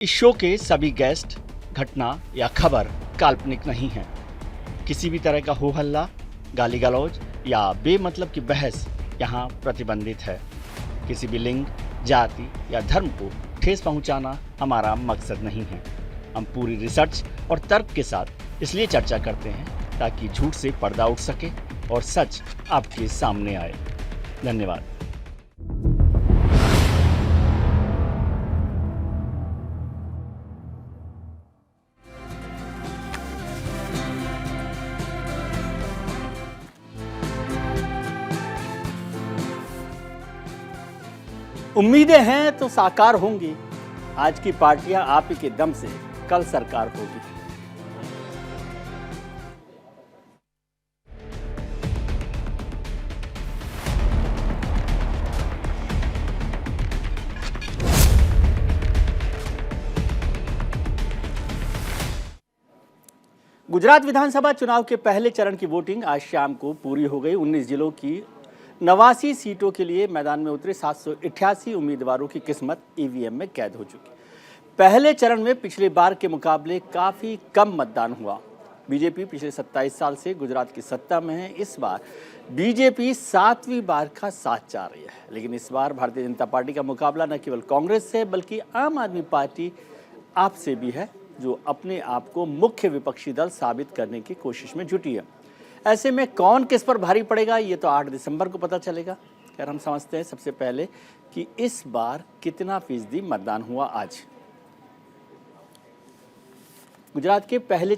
इस शो के सभी गेस्ट, घटना या खबर काल्पनिक नहीं है। किसी भी तरह का हो हल्ला, गाली गलौज या बेमतलब की बहस यहाँ प्रतिबंधित है। किसी भी लिंग, जाति या धर्म को ठेस पहुँचाना हमारा मकसद नहीं है। हम पूरी रिसर्च और तर्क के साथ इसलिए चर्चा करते हैं ताकि झूठ से पर्दा उठ सके और सच आपके सामने आए। धन्यवाद। उम्मीदें हैं तो साकार होंगी। आज की पार्टियां आप ही के दम से कल सरकार होगी। गुजरात विधानसभा चुनाव के पहले चरण की वोटिंग आज शाम को पूरी हो गई। 19 जिलों की 89 सीटों के लिए मैदान में उतरे 788 उम्मीदवारों की किस्मत ईवीएम में कैद हो चुकी। पहले चरण में पिछले बार के मुकाबले काफी कम मतदान हुआ। बीजेपी पिछले 27 साल से गुजरात की सत्ता में है। इस बार बीजेपी 7वीं बार का साथ चाह रही है, लेकिन इस बार भारतीय जनता पार्टी का मुकाबला न केवल कांग्रेस से बल्कि आम आदमी पार्टी आप से भी है, जो अपने आप को मुख्य विपक्षी दल साबित करने की कोशिश में जुटी है। ऐसे में कौन किस पर भारी पड़ेगा ये तो 8 दिसंबर को पता चलेगा। खैर, हम समझते हैं सबसे पहले कि इस बार कितना फीसदी मतदान हुआ। आज गुजरात में पहले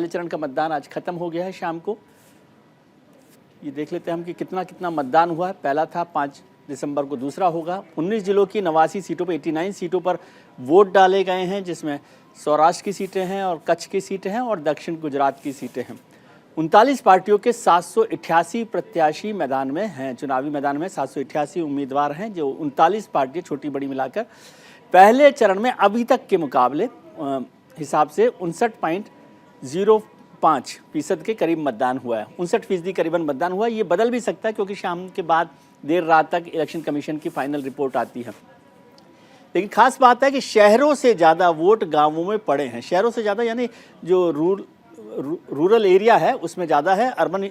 चरण का मतदान आज खत्म हो गया है शाम को। ये देख लेते हैं हम कि कितना मतदान हुआ है। पहला था 5 दिसंबर को, दूसरा होगा। 19 जिलों की 89 सीटों पर 89 सीटों पर वोट डाले गए हैं, जिसमें सौराष्ट्र की सीटें हैं और कच्छ की सीटें हैं और दक्षिण गुजरात की सीटें हैं। 39 पार्टियों के 788 प्रत्याशी मैदान में हैं। चुनावी मैदान में 788 उम्मीदवार हैं, जो 39 पार्टियां छोटी बड़ी मिलाकर पहले चरण में अभी तक के मुकाबले हिसाब से 59.05% के करीब मतदान हुआ है। 59% करीबन मतदान हुआ। ये बदल भी सकता है क्योंकि शाम के बाद देर रात तक इलेक्शन कमीशन की फाइनल रिपोर्ट आती है। लेकिन खास बात है कि शहरों से ज़्यादा वोट गांवों में पड़े हैं। शहरों से ज़्यादा यानी जो रूरल एरिया है उसमें ज़्यादा है, अर्बन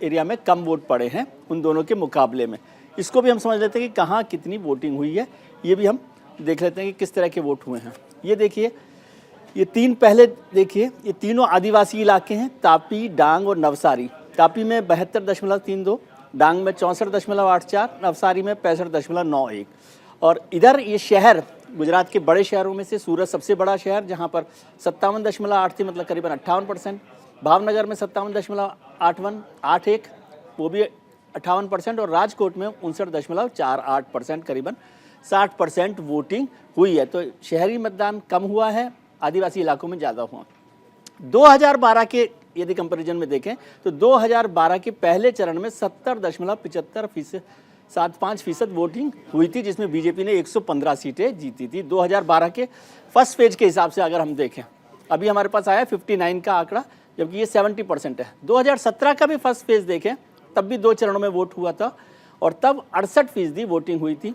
एरिया में कम वोट पड़े हैं उन दोनों के मुकाबले में। इसको भी हम समझ लेते हैं कि कहाँ कितनी वोटिंग हुई है। ये भी हम देख लेते हैं कि किस तरह के वोट हुए हैं। ये देखिए, ये तीनों आदिवासी इलाके हैं, तापी, डांग और नवसारी। तापी में 72.32, डांग में 64.84, नवसारी में 65.91। और इधर ये शहर गुजरात के बड़े शहरों में से सूरत सबसे बड़ा शहर, जहां पर 57.83 मतलब करीबन 58%। भावनगर में 57.81 वो भी 58%। और राजकोट में 59.48% करीबन 60% वोटिंग हुई है। तो शहरी मतदान कम हुआ है, आदिवासी इलाकों में ज़्यादा हुआ। 2012 के यदि कंपैरिजन में देखें तो 2012 के पहले चरण में 70.75% वोटिंग हुई थी, जिसमें बीजेपी ने 115 सीटें जीती थी। 2012 के फर्स्ट फेज के हिसाब से अगर हम देखें, अभी हमारे पास आया 59 का आंकड़ा, जबकि ये 70% है। 2017 का भी फर्स्ट फेज देखें, तब भी 2 चरणों में वोट हुआ था और तब 68% वोटिंग हुई थी,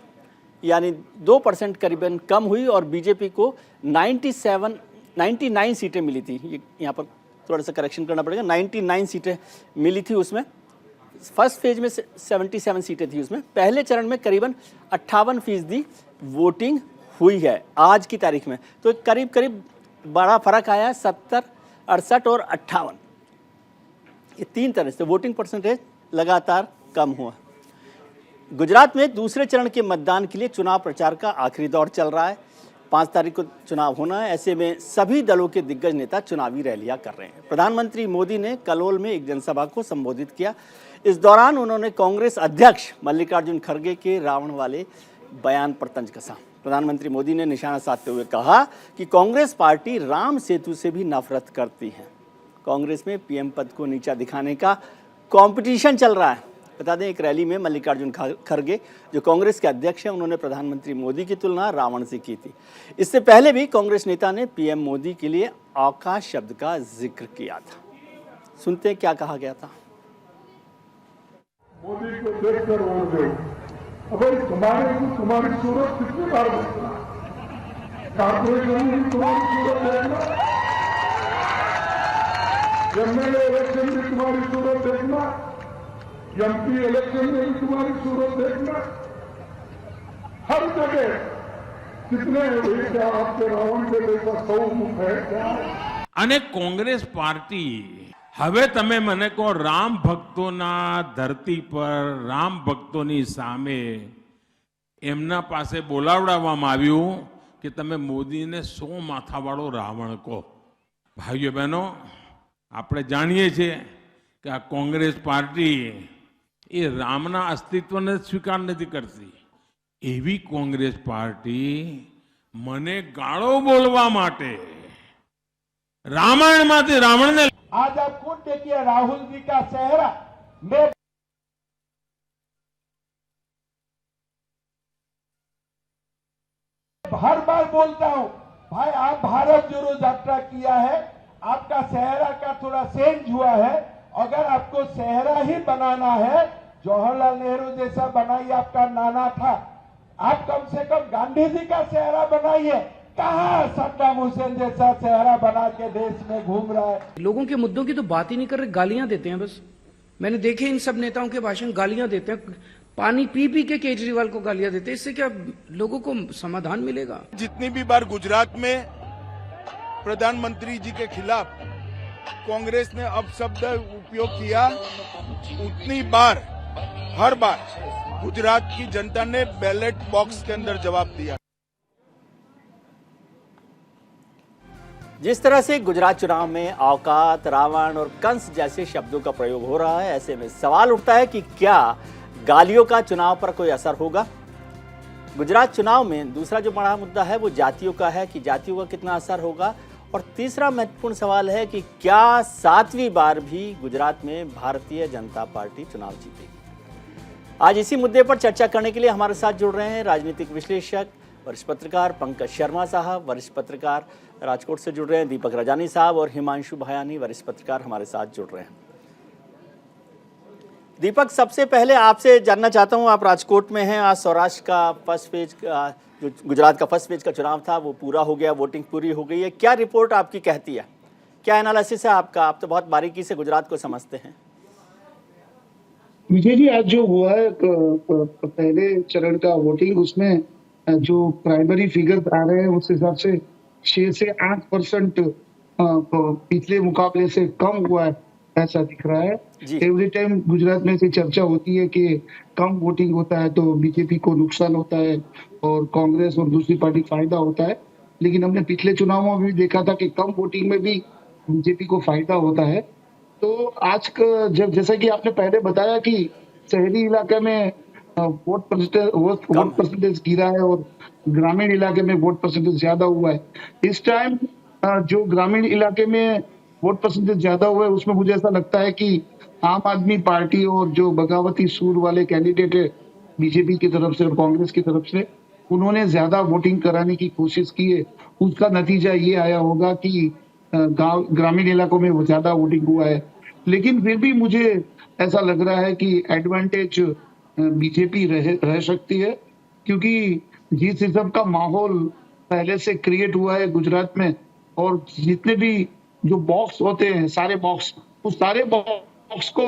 यानी 2% करीबन कम हुई और बीजेपी को 99 सीटें मिली थी। ये यहाँ पर थोड़ा सा करेक्शन करना पड़ेगा, 99 सीटें मिली थी उसमें। फर्स्ट फेज में 77 सीटें थी उसमें। पहले चरण में करीबन 58% वोटिंग हुई है आज की तारीख में। तो करीब बड़ा फर्क आया है, 70, 68 और 58। ये 3 तरह से वोटिंग परसेंटेज लगातार कम हुआ। गुजरात में दूसरे चरण के मतदान के लिए चुनाव प्रचार का आखिरी दौर चल रहा है। 5 तारीख को चुनाव होना है। ऐसे में सभी दलों के दिग्गज नेता चुनावी रैलियां कर रहे हैं। प्रधानमंत्री मोदी ने कलोल में एक जनसभा को संबोधित किया। इस दौरान उन्होंने कांग्रेस अध्यक्ष मल्लिकार्जुन खड़गे के रावण वाले बयान पर तंज कसा। प्रधानमंत्री मोदी ने निशाना साधते हुए कहा कि कांग्रेस पार्टी राम सेतु से भी नफरत करती है। कांग्रेस में पीएम पद को नीचा दिखाने का कंपटीशन चल रहा है। बता दें, एक रैली में मल्लिकार्जुन खड़गे, जो कांग्रेस के अध्यक्ष हैं, उन्होंने प्रधानमंत्री मोदी की तुलना रावण से की थी। इससे पहले भी कांग्रेस नेता ने पीएम मोदी के लिए आकाश शब्द का जिक्र किया था। सुनते हैं क्या कहा गया था। मोदी को देखकर वोट दो। अब तुम्हारी सूरत कितनी बार बदला, कॉर्पोरेशन में भी तुम्हारी सूरत देखना, एमएलए इलेक्शन में तुम्हारी सूरत देखना, एमपी इलेक्शन में भी तुम्हारी सूरत देखना। हर जगह कितने क्या आपके रावण के जैसा सौ मुख है क्या? અને કોંગ્રેસ પાર્ટી હવે તમે મને કહો રામ ભક્તોના ધરતી પર રામ ભક્તોની સામે એમના પાસે બોલાવડાવવામાં આવ્યું કે તમે મોદીને 100 માથાવાળો રાવણ કહો. ભાઈઓ બહેનો, આપણે જાણીએ છીએ કે આ કોંગ્રેસ પાર્ટી એ રામના અસ્તિત્વને સ્વીકાર નથી કરતી. એવી કોંગ્રેસ પાર્ટી મને ગાળો બોલવા માટે रामायण माते रावण ने आज आप खुद देखिए राहुल जी का चेहरा। मैं हर बार बोलता हूं, भाई आप भारत जोड़ो यात्रा किया है, आपका चेहरा का थोड़ा चेंज हुआ है। अगर आपको चेहरा ही बनाना है, जवाहरलाल नेहरू जैसा बनाइए, आपका नाना था। आप कम से कम गांधी जी का चेहरा बनाइए। कहां सद्दाम हुसैन जैसा चेहरा बना के देश में घूम रहा है। लोगों के मुद्दों की तो बात ही नहीं कर रहे, गालियां देते हैं बस। मैंने देखे इन सब नेताओं के भाषण, गालियां देते हैं, पानी पी पी के केजरीवाल को गालियां देते हैं। इससे क्या लोगों को समाधान मिलेगा? जितनी भी बार गुजरात में प्रधानमंत्री जी के खिलाफ कांग्रेस ने अपशब्द उपयोग किया, उतनी बार हर बार गुजरात की जनता ने बैलेट बॉक्स के अंदर जवाब दिया। जिस तरह से गुजरात चुनाव में औकात, रावण और कंस जैसे शब्दों का प्रयोग हो रहा है, ऐसे में सवाल उठता है कि क्या गालियों का चुनाव पर कोई असर होगा? गुजरात चुनाव में दूसरा जो बड़ा मुद्दा है वो जातियों का है कि जातियों का कितना असर होगा। और तीसरा महत्वपूर्ण सवाल है कि क्या 7वीं बार भी गुजरात में भारतीय जनता पार्टी चुनाव जीतेगी? आज इसी मुद्दे पर चर्चा करने के लिए हमारे साथ जुड़ रहे हैं राजनीतिक विश्लेषक, वरिष्ठ पत्रकार पंकज शर्मा साहब, वरिष्ठ पत्रकार राजकोट से जुड़ रहे हैं दीपक रजानी साहब, और हिमांशु भयानी वरिष्ठ पत्रकार हमारे साथ जुड़ रहे हैं। दीपक, सबसे पहले आपसे जानना चाहता हूं, आप राजकोट में हैं। आज सौराष्ट्र का फर्स्ट फेज का, जो गुजरात का फर्स्ट फेज का चुनाव था वो पूरा हो गया, वोटिंग पूरी हो गई है। क्या रिपोर्ट आपकी कहती है, क्या एनालिसिस है आपका? आप तो बहुत बारीकी से गुजरात को समझते हैं। विजय जी, आज जो हुआ है पहले चरण का वोटिंग, उसमें जो प्राइमरी फिगर आ रहे हैं उस हिसाब से 6 से 8% पिछले मुकाबले से कम हुआ है, ऐसा दिख रहा है। एवरी टाइम गुजरात में से चर्चा होती है कि कम वोटिंग होता है तो बीजेपी को नुकसान होता है और कांग्रेस और दूसरी पार्टी फायदा होता है, लेकिन हमने पिछले चुनावों में भी देखा था कि कम वोटिंग में भी बीजेपी को फायदा होता है। तो आज का जैसा कि आपने पहले बताया कि शहरी इलाके में वोट परसेंटेज गिरा है और ग्रामीण इलाके में वोट परसेंटेज ज्यादा हुआ है। इस टाइम जो ग्रामीण इलाके में वोट परसेंटेज ज्यादा हुआ है उसमें मुझे ऐसा लगता है कि आम आदमी पार्टी और जो बगावती सूर वाले कैंडिडेट है बीजेपी की तरफ से और कांग्रेस की तरफ से, उन्होंने ज्यादा वोटिंग कराने की कोशिश की है। उसका नतीजा ये आया होगा कि ग्रामीण इलाकों में वो ज्यादा वोटिंग हुआ है। लेकिन फिर भी मुझे ऐसा लग रहा है कि एडवांटेज बीजेपी रह सकती है, क्योंकि जिस हिसाब का माहौल पहले से क्रिएट हुआ है गुजरात में, और जितने भी जो बॉक्स होते हैं सारे बॉक्स, उस सारे बॉक्स को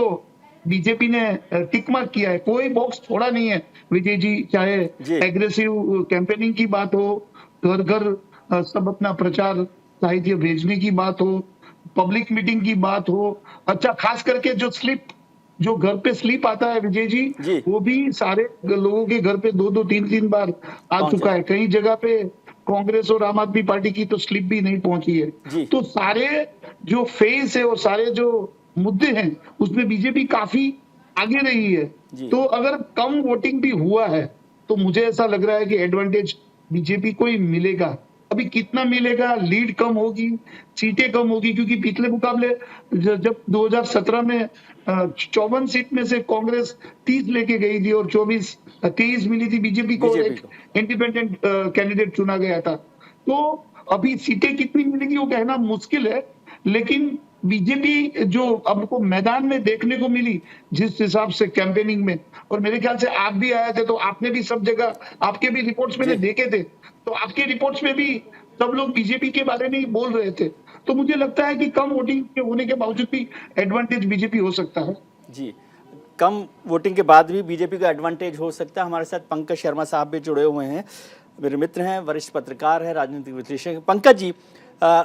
बीजेपी ने टिक मार्क किया है। कोई बॉक्स छोड़ा नहीं है विजय जी, चाहे एग्रेसिव कैंपेनिंग की बात हो, घर घर सब अपना प्रचार साहित्य भेजने की बात हो, पब्लिक मीटिंग की बात हो, अच्छा खास करके जो घर पे स्लिप आता है विजय जी, वो भी सारे लोगों के घर पे 2-2, 3-3 बार आ चुका है। कई जगह पे कांग्रेस और आम आदमी पार्टी की तो स्लिप भी नहीं पहुंची है। तो सारे जो फेस है और सारे जो मुद्दे हैं उसमें बीजेपी काफी आगे रही है। तो अगर कम वोटिंग भी हुआ है तो मुझे ऐसा लग रहा है कि एडवांटेज बीजेपी को ही मिलेगा। अभी कितना मिलेगा, लीड कम होगी, सीटें कम होगी, क्योंकि पिछले मुकाबले जब 2017 में 54 सीट में से कांग्रेस 30 लेके गई थी और 23 मिली थी बीजेपी को, एक इंडिपेंडेंट कैंडिडेट चुना गया था। तो अभी सीटें कितनी मिलेगी वो कहना मुश्किल है, लेकिन बीजेपी जो हमको मैदान में देखने को मिली जिस हिसाब से कैंपेनिंग में, और मेरे ख्याल से आप भी आए थे तो आपने भी सब जगह, आपके भी रिपोर्ट्स मैंने देखे थे, तो आपके रिपोर्ट्स में भी सब लोग बीजेपी के बारे में ही बोल रहे थे। तो मुझे लगता है कि कम वोटिंग के होने के बावजूद भी एडवांटेज बीजेपी हो सकता है। जी, कम वोटिंग के बाद भी बीजेपी का एडवांटेज हो सकता है। हमारे साथ पंकज शर्मा साहब भी जुड़े हुए हैं, मेरे मित्र हैं, वरिष्ठ पत्रकार है, राजनीतिक विश्लेषक। पंकज जी,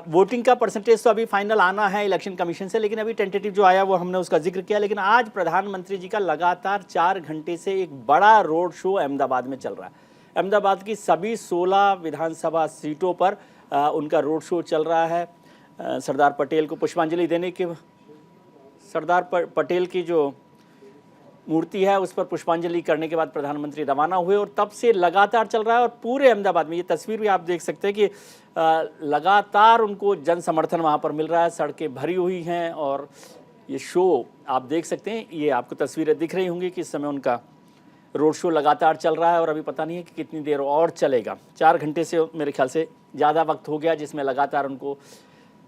वोटिंग का परसेंटेज तो अभी फाइनल आना है इलेक्शन कमीशन से, लेकिन अभी टेंटेटिव जो आया वो हमने उसका जिक्र किया। लेकिन आज प्रधानमंत्री जी का लगातार 4 घंटे से एक बड़ा रोड शो अहमदाबाद में चल रहा है। अहमदाबाद की सभी 16 विधानसभा सीटों पर उनका रोड शो चल रहा है। सरदार पटेल को पुष्पांजलि देने के, सरदार पटेल की जो मूर्ति है उस पर पुष्पांजलि करने के बाद प्रधानमंत्री रवाना हुए और तब से लगातार चल रहा है। और पूरे अहमदाबाद में, ये तस्वीर भी आप देख सकते हैं कि लगातार उनको जन समर्थन वहाँ पर मिल रहा है, सड़कें भरी हुई हैं और ये शो आप देख सकते हैं। ये आपको तस्वीरें दिख रही होंगी कि इस समय उनका रोड शो लगातार चल रहा है और अभी पता नहीं है कि कितनी देर और चलेगा। 4 घंटे से मेरे ख्याल से ज़्यादा वक्त हो गया जिसमें लगातार उनको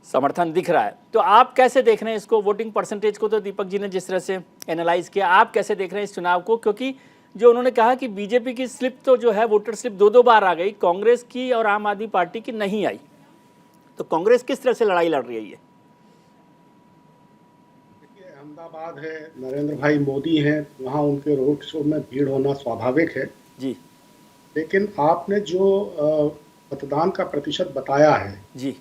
समर्थन दिख रहा है। तो आप कैसे देख रहे हैं इसको? वोटिंग परसेंटेज को तो दीपक जी ने जिस तरह से एनालाइज किया, आप कैसे देख रहे हैं इस चुनाव को? क्योंकि जो उन्होंने कहा कि बीजेपी की स्लिप तो जो है वोटर स्लिप 2-2 बार आ गई, कांग्रेस की और आम आदमी पार्टी की नहीं आई, तो कांग्रेस किस तरह से लड़ाई लड़ रही है? देखिए, अहमदाबाद है, नरेंद्र भाई मोदी हैं, वहाँ उनके रोड शो में भीड़ होना स्वाभाविक है जी। लेकिन आपने जो मतदान का प्रतिशत बताया है जी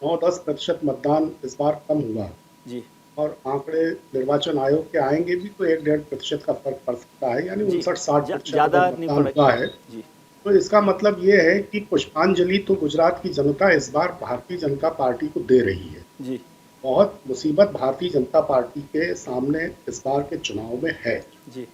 9-10% मतदान इस बार कम हुआ जी और आंकड़े निर्वाचन आयोग के आएंगे भी तो 1-1.5% का फर्क पड़ सकता है, यानी 59-60% ज़्यादा नहीं मतदान हुआ है। जी तो इसका मतलब ये है कि पुष्पांजलि तो गुजरात की जनता इस बार भारतीय जनता पार्टी को दे रही है। जी बहुत मुसीबत भारतीय जनता पार्टी के सामने इस बार के चुनाव में है जी।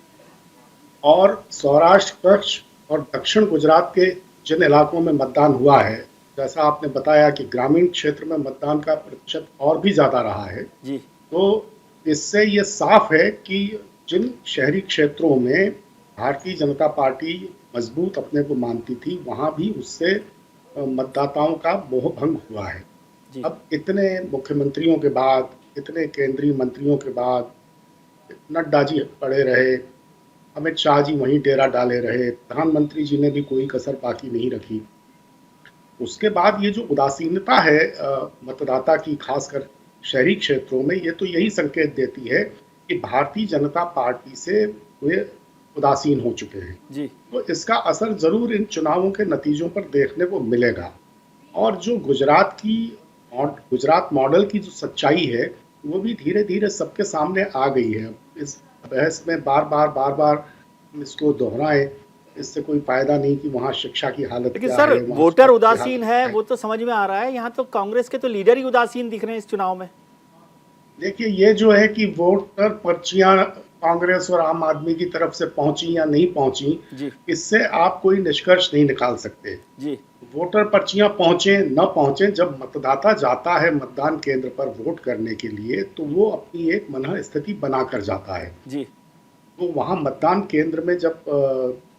और सौराष्ट्र, कच्छ और दक्षिण गुजरात के जिन इलाकों में मतदान हुआ है, जैसा आपने बताया कि ग्रामीण क्षेत्र में मतदान का प्रतिशत और भी ज्यादा रहा है जी। तो इससे ये साफ है कि जिन शहरी क्षेत्रों में भारतीय जनता पार्टी मजबूत अपने को मानती थी वहां भी उससे मतदाताओं का मोह भंग हुआ है जी। अब इतने मुख्यमंत्रियों के बाद, इतने केंद्रीय मंत्रियों के बाद नड्डा जी पड़े रहे, अमित शाह जी वहीं डेरा डाले रहे, प्रधानमंत्री जी ने भी कोई कसर बाकी नहीं रखी। उसके बाद ये जो उदासीनता है मतदाता की, खासकर शहरी क्षेत्रों में, ये तो यही संकेत देती है कि भारतीय जनता पार्टी से वे उदासीन हो चुके हैं जी। तो इसका असर जरूर इन चुनावों के नतीजों पर देखने को मिलेगा। और जो गुजरात मॉडल की जो सच्चाई है वो भी धीरे धीरे सबके सामने आ गई है। इस बहस में बार बार इसको दोहराएं, इससे कोई फायदा नहीं कि वहाँ शिक्षा की हालत लेकिन क्या सर है, वहाँ वोटर स्वास्थ्य की उदासीन हालत है, क्या वो तो समझ में आ रहा है। यहाँ तो कांग्रेस के तो लीडर ही उदासीन दिख रहे हैं इस चुनाव में। देखिए, ये जो है कि वोटर पर्चियां कांग्रेस और आम आदमी की तरफ से पहुंची या नहीं पहुंची, इससे आप कोई निष्कर्ष नहीं निकाल सकते जी। वोटर पर्चियां पहुंचे न पहुंचे, जब मतदाता जाता है मतदान केंद्र पर वोट करने के लिए तो वो अपनी एक मन स्थिति बनाकर जाता है जी। तो वहां मतदान केंद्र में जब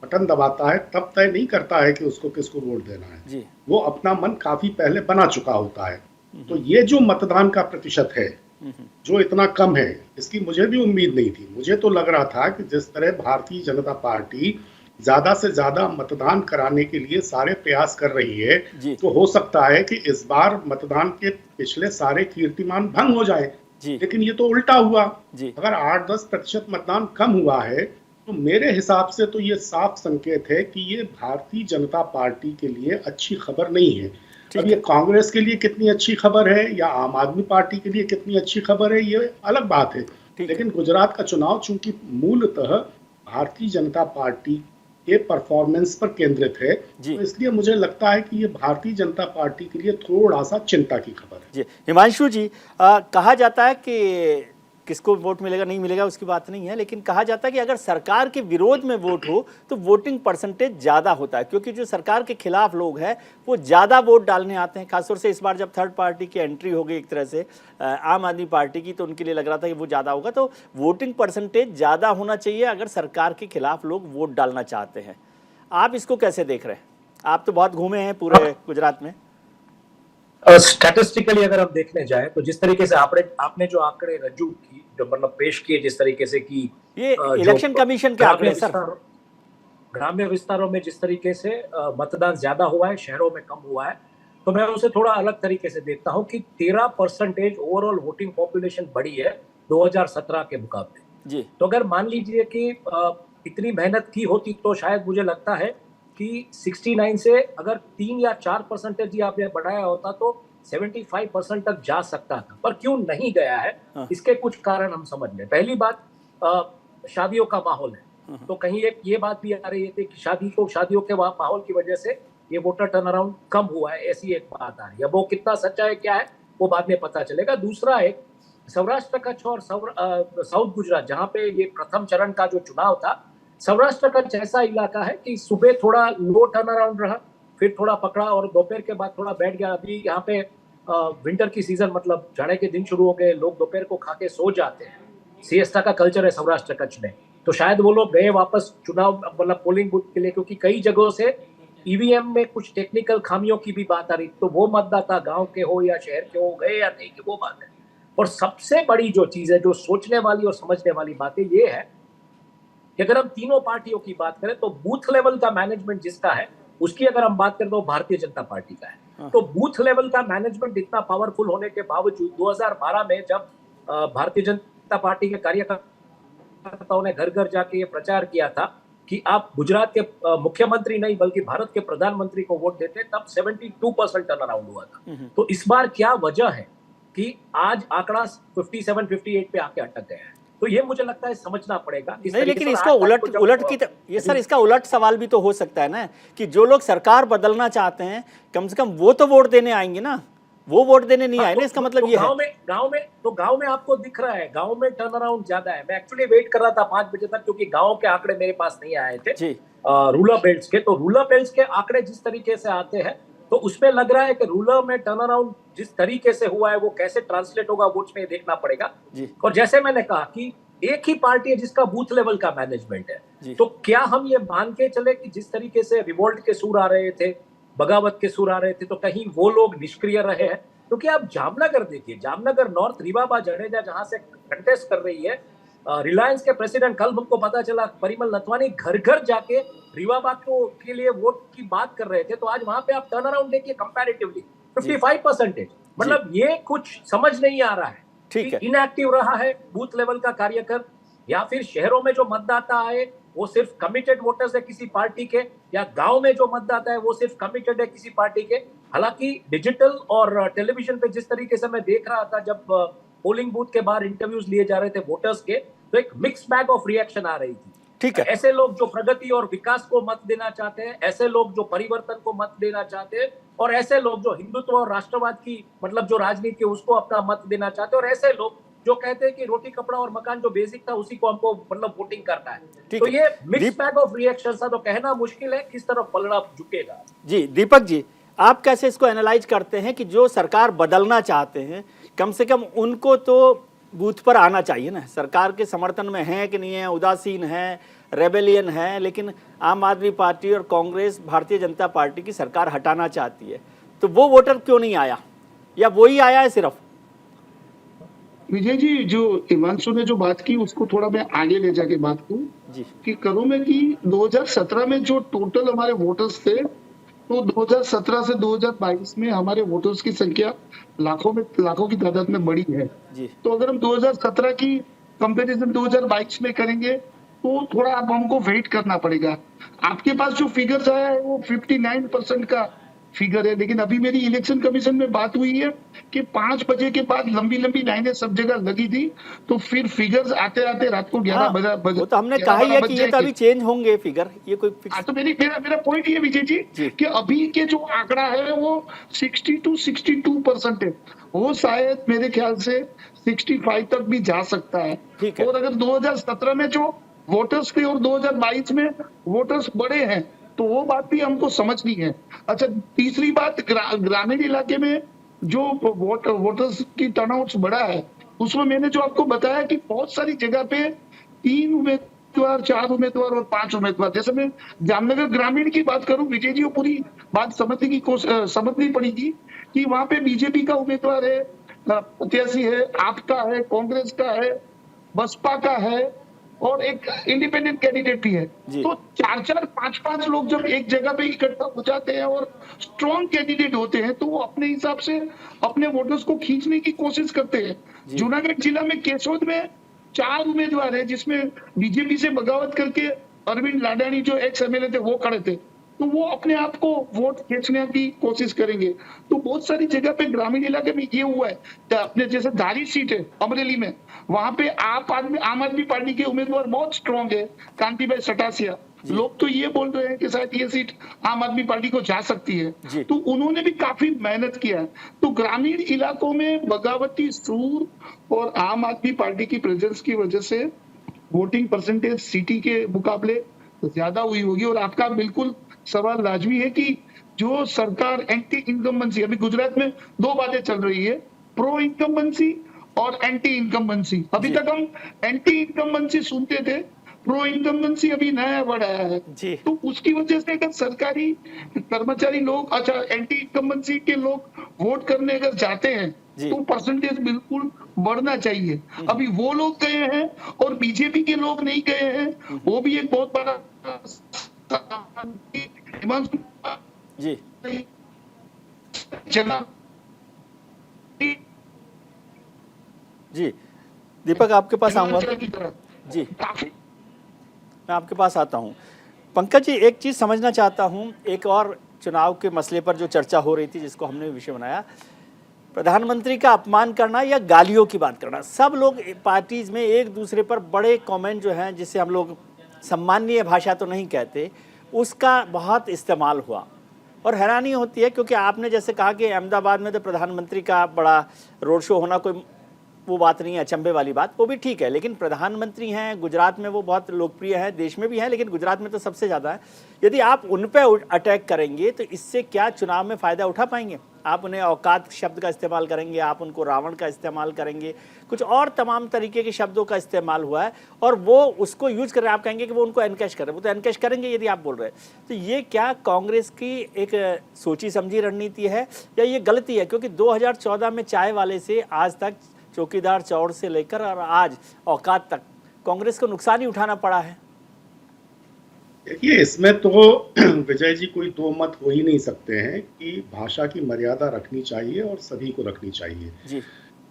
बटन दबाता है तब तय नहीं करता है कि उसको किसको वोट देना है जी। वो अपना मन काफी पहले बना चुका होता है। तो ये जो मतदान का प्रतिशत है जो इतना कम है, इसकी मुझे भी उम्मीद नहीं थी। मुझे तो लग रहा था कि जिस तरह भारतीय जनता पार्टी ज्यादा से ज्यादा मतदान कराने के लिए सारे प्रयास कर रही है तो हो सकता है कि इस बार मतदान के पिछले सारे कीर्तिमान भंग हो जाए, लेकिन ये तो उल्टा हुआ। अगर 8-10% मतदान कम हुआ है तो मेरे हिसाब से तो ये साफ संकेत है कि ये भारतीय जनता पार्टी के लिए अच्छी खबर नहीं है। अब ये कांग्रेस के लिए कितनी अच्छी खबर है या आम आदमी पार्टी के लिए कितनी अच्छी खबर है, ये अलग बात है। लेकिन गुजरात का चुनाव चूंकि मूलतः भारतीय जनता पार्टी के परफॉर्मेंस पर केंद्रित है तो इसलिए मुझे लगता है कि ये भारतीय जनता पार्टी के लिए थोड़ा सा चिंता की खबर है। जी हिमांशु जी, कहा जाता है कि किसको वोट मिलेगा नहीं मिलेगा उसकी बात नहीं है, लेकिन कहा जाता है कि अगर सरकार के विरोध में वोट हो तो वोटिंग परसेंटेज ज़्यादा होता है, क्योंकि जो सरकार के खिलाफ लोग हैं वो ज़्यादा वोट डालने आते हैं। खासतौर से इस बार जब थर्ड पार्टी की एंट्री हो गई एक तरह से आम आदमी पार्टी की, तो उनके लिए लग रहा था कि वो ज़्यादा होगा। तो वोटिंग परसेंटेज ज़्यादा होना चाहिए अगर सरकार के खिलाफ लोग वोट डालना चाहते हैं। आप इसको कैसे देख रहे हैं? आप तो बहुत घूमे हैं पूरे गुजरात में। स्टैटिस्टिकली अगर हम देखने जाए तो जिस तरीके से आपने जो आंकड़े रजू की, जो मतलब पेश किए जिस तरीके से कि ये इलेक्शन कमीशन के आंकड़े सर, ग्राम्य विस्तारों में जिस तरीके से मतदान ज्यादा हुआ है, शहरों में कम हुआ है, तो मैं उसे थोड़ा अलग तरीके से देखता हूं कि 13% ओवरऑल वोटिंग पॉपुलेशन बढ़ी है 2017 के मुकाबले जी। तो अगर मान लीजिए कि इतनी मेहनत की होती तो शायद मुझे लगता है कि 69 से अगर 3 या 4% ही आपने बढ़ाया होता तो 75% तक जा सकता था, पर क्यों नहीं गया है इसके कुछ कारण हम समझ लें। पहली बात, शादियों का माहौल है, तो कहीं एक ये बात भी आ रही है कि शादियों के माहौल की वजह से ये वोटर टर्न अराउंड कम हुआ है, ऐसी एक बात आ रही है। वो कितना सच्चा है क्या है वो बाद में पता चलेगा। दूसरा, एक सौराष्ट्र कच्छ और साउथ गुजरात जहां पे ये प्रथम चरण का जो चुनाव था, सौराष्ट्र कच्छ ऐसा इलाका है कि सुबह थोड़ा लो टर्न अराउंड रहा, फिर थोड़ा पकड़ा और दोपहर के बाद थोड़ा बैठ गया। अभी यहाँ पे विंटर की सीजन, मतलब जाड़े के दिन शुरू हो गए, लोग दोपहर को खा के सो जाते हैं, सिएस्टा का कल्चर है सौराष्ट्र कच्छ में, तो शायद वो लोग गए वापस चुनाव मतलब पोलिंग बूथ के लिए, क्योंकि कई जगहों से ईवीएम में कुछ टेक्निकल खामियों की भी बात आ रही, तो वो मतदाता गांव के हो या शहर के हो गए या नहीं, कि वो बात है। और सबसे बड़ी जो चीज है, जो सोचने वाली और समझने वाली बात है, ये है कि अगर हम तीनों पार्टियों की बात करें तो बूथ लेवल का मैनेजमेंट जिसका है, उसकी अगर हम बात करें तो भारतीय जनता पार्टी का है। तो बूथ लेवल का मैनेजमेंट इतना पावरफुल होने के बावजूद 2012 में जब भारतीय जनता पार्टी के कार्यकर्ताओं ने घर घर जाके ये प्रचार किया था कि आप गुजरात के मुख्यमंत्री नहीं बल्कि भारत के प्रधानमंत्री को वोट देते, तब 72% टर्न अराउंड हुआ था। तो इस बार क्या वजह है कि आज आंकड़ा 57-58 पे आके अटक गया है? तो ये मुझे लगता है समझना पड़ेगा। नहीं, लेकिन इसको उलट की ये सर, इसका उलट सवाल भी तो हो सकता है ना कि जो लोग सरकार बदलना चाहते हैं कम से कम वो तो वोट देने आएंगे ना, वो वोट देने नहीं आए ना, इसका मतलब ये है। गांव में आपको दिख रहा है, गांव में टर्न अराउंड ज्यादा है। मैं एक्चुअली वेट कर रहा था 5 बजे तक, क्योंकि गांव के आंकड़े मेरे पास नहीं आए थे रूरल बेल्ट्स के। तो रूरल बेल्ट्स के आंकड़े जिस तरीके से आते हैं तो उसमें लग रहा है कि रूरल में टर्न अराउंड जिस तरीके से हुआ है वो कैसे ट्रांसलेट होगा वोट्स में देखना पड़ेगा। और जैसे मैंने कहा कि एक ही पार्टी है जिसका बूथ लेवल का मैनेजमेंट है, तो क्या हम ये मान के चले कि जिस तरीके से रिवोल्ट के सुर आ रहे थे, बगावत के सुर आ रहे थे, तो कहीं वो लोग निष्क्रिय रहे हैं? क्योंकि आप जामनगर देखिए, जामनगर नॉर्थ रीवाबा जडेजा जहां से कंटेस्ट कर रही है, रिलायंस के प्रेसिडेंट, कल हमको पता चला परिमल नथवानी घर घर जाके रीवाबा के लिए वोट की बात कर रहे थे। तो आज वहां पे आप टर्न अराउंड देखिए कंपैरेटिवली 55%। मतलब ये कुछ समझ नहीं आ रहा है, ठीक है, इनएक्टिव रहा है बूथ लेवल का कार्यकर, या फिर शहरों में जो मतदाता आए वो सिर्फ कमिटेड वोटर्स है किसी पार्टी के, या गांव में जो मतदाता है वो सिर्फ कमिटेड है किसी पार्टी के। हालांकि डिजिटल और टेलीविजन पे जिस तरीके से मैं देख रहा था जब पोलिंग बूथ के बाहर इंटरव्यूज लिए जा रहे थे वोटर्स के, तो एक मिक्स बैग ऑफ रिएक्शन आ रही थी। ठीक है, ऐसे लोग जो प्रगति और विकास को मत देना चाहते हैं, ऐसे लोग जो परिवर्तन को मत देना चाहते हैं, और ऐसे लोग जो हिंदुत्व और राष्ट्रवाद की मतलब जो राजनीति है उसको अपना मत देना चाहते हैं, और ऐसे लोग जो कहते हैं कि रोटी कपड़ा और मकान जो बेसिक था उसी को हमको मतलब वोटिंग करना है। तो ये मिक्स बैग ऑफ रिएक्शन था, तो कहना मुश्किल है किस तरफ पलड़ा झुकेगा। जी दीपक जी, आप कैसे इसको एनालाइज करते हैं कि जो सरकार बदलना चाहते हैं कम से कम उनको तो बूथ पर आना चाहिए ना? सरकार के समर्थन में है कि नहीं है, उदासीन है, रेबेलियन है, लेकिन आम आदमी पार्टी और कांग्रेस भारतीय जनता पार्टी की सरकार हटाना चाहती है, तो वो वोटर क्यों नहीं आया, या वो ही आया है सिर्फ? विजय जी, जो हिमांशु ने जो बात की उसको थोड़ा मैं आगे ले जाके बात करूं जी, कि करूं मैं कि 2017 में जो टोटल हमारे वोटर्स थे, तो 2017 से 2022 में हमारे वोटर्स की संख्या लाखों की तादाद में बढ़ी है जी। तो अगर हम 2017 की कंपैरिजन 2022 में करेंगे तो थोड़ा अब हमको वेट करना पड़ेगा। आपके पास जो फिगर्स आया है वो 59% का फिगर है, लेकिन अभी मेरी इलेक्शन कमीशन में बात हुई है कि 5 बजे के बाद लंबी लाइनें सब जगह लगी थी, तो फिर फिगर्स आते आते रात को 11 बजे, तो हमने कहा ही है कि ये तो अभी चेंज होंगे फिगर, ये कोई तो मेरा पॉइंट ये विजय जी कि अभी के जो आंकड़ा है वो 62% है, वो शायद मेरे ख्याल से 65 तक भी जा सकता है। और अगर 2017 में जो वोटर्स थे और 2022 में वोटर्स बढ़े हैं, तो वो बात भी हमको समझनी है। अच्छा, तीसरी बात, ग्रामीण इलाके में जो वोटर्स की टर्नआउट बढ़ा है, उसमें मैंने जो आपको बताया कि बहुत सारी जगह पे 3 उम्मीदवार, 4 उम्मीदवार और 5 उम्मीदवार, जैसे मैं जामनगर ग्रामीण की बात करूं विजय जी, वो पूरी बात समझनी पड़ेगी कि वहां पे बीजेपी का उम्मीदवार है, प्रत्याशी है, आपका है, कांग्रेस का है, बसपा का है और एक इंडिपेंडेंट कैंडिडेट भी है। जी। तो 4-4, 5-5 लोग जब एक जगह पे इकट्ठा हो जाते हैं और स्ट्रॉन्ग कैंडिडेट होते हैं तो वो अपने हिसाब से अपने वोटर्स को खींचने की कोशिश करते हैं। जूनागढ़ जिला में केशोद में 4 उम्मीदवार है, जिसमें बीजेपी से बगावत करके अरविंद लाडानी जो एक्स एमएलए थे वो खड़े थे, तो वो अपने आप को वोट खींचने की कोशिश करेंगे। तो बहुत सारी जगह पे ग्रामीण इलाके में ये हुआ है, अपने जैसे धारी सीट है अमरेली में, वहां पे आम आदमी पार्टी के उम्मीदवार बहुत स्ट्रॉन्ग है, कांति भाई सटासिया। लोग तो ये बोल रहे हैं कि शायद ये सीट आम आदमी पार्टी को जा सकती है, तो उन्होंने भी काफी मेहनत किया है। तो ग्रामीण इलाकों में बगावती सूर और आम आदमी पार्टी की प्रेजेंस की वजह से वोटिंग परसेंटेज सिटी के मुकाबले ज्यादा हुई होगी। और आपका बिल्कुल सवाल लाजमी है कि जो सरकार एंटी इनकम्बेंसी, अभी गुजरात में 2 बातें चल रही है, प्रो इनकम्बेंसी और एंटी इनकम्बेंसी। अभी तक हम एंटी इनकम्बेंसी सुनते थे, प्रो इनकम्बेंसी अभी नया वर्ड आया है। तो उसकी वजह से अगर सरकारी कर्मचारी लोग, अच्छा एंटी इनकम्बेंसी के लोग वोट करने अगर जाते हैं तो परसेंटेज बिल्कुल बढ़ना चाहिए। अभी वो लोग गए हैं और बीजेपी के लोग नहीं गए हैं, वो भी एक बहुत बड़ा जी जी दीपक आपके पास आऊंगा जी, मैं आपके पास आता हूं। पंकज जी, एक चीज समझना चाहता हूं, एक और चुनाव के मसले पर जो चर्चा हो रही थी जिसको हमने विषय बनाया, प्रधानमंत्री का अपमान करना या गालियों की बात करना। सब लोग पार्टीज में एक दूसरे पर बड़े कमेंट जो हैं, जिससे हम लोग सम्माननीय भाषा तो नहीं कहते, उसका बहुत इस्तेमाल हुआ और हैरानी होती है, क्योंकि आपने जैसे कहा कि अहमदाबाद में तो प्रधानमंत्री का बड़ा रोड शो होना कोई वो बात नहीं है, अचंभे वाली बात, वो भी ठीक है, लेकिन प्रधानमंत्री हैं, गुजरात में वो बहुत लोकप्रिय है, देश में भी है, लेकिन गुजरात में तो सबसे ज़्यादा है। यदि आप उन पर अटैक करेंगे तो इससे क्या चुनाव में फ़ायदा उठा पाएंगे? आप उन्हें औकात शब्द का इस्तेमाल करेंगे, आप उनको रावण का इस्तेमाल करेंगे, कुछ और तमाम तरीके के शब्दों का इस्तेमाल हुआ है और वो उसको यूज कर रहे हैं। आप कहेंगे कि वो उनको एनकैश कर रहे हैं, वो तो एनकैश करेंगे यदि आप बोल रहे हैं। तो ये क्या कांग्रेस की एक सोची समझी रणनीति है या ये गलती है? क्योंकि 2014 में चाय वाले से आज तक, चौकीदार चौड़ से लेकर और आज औकात तक, कांग्रेस को नुकसान ही उठाना पड़ा है। देखिए, इसमें तो विजय जी कोई दो मत हो ही नहीं सकते हैं कि भाषा की मर्यादा रखनी चाहिए और सभी को रखनी चाहिए जी।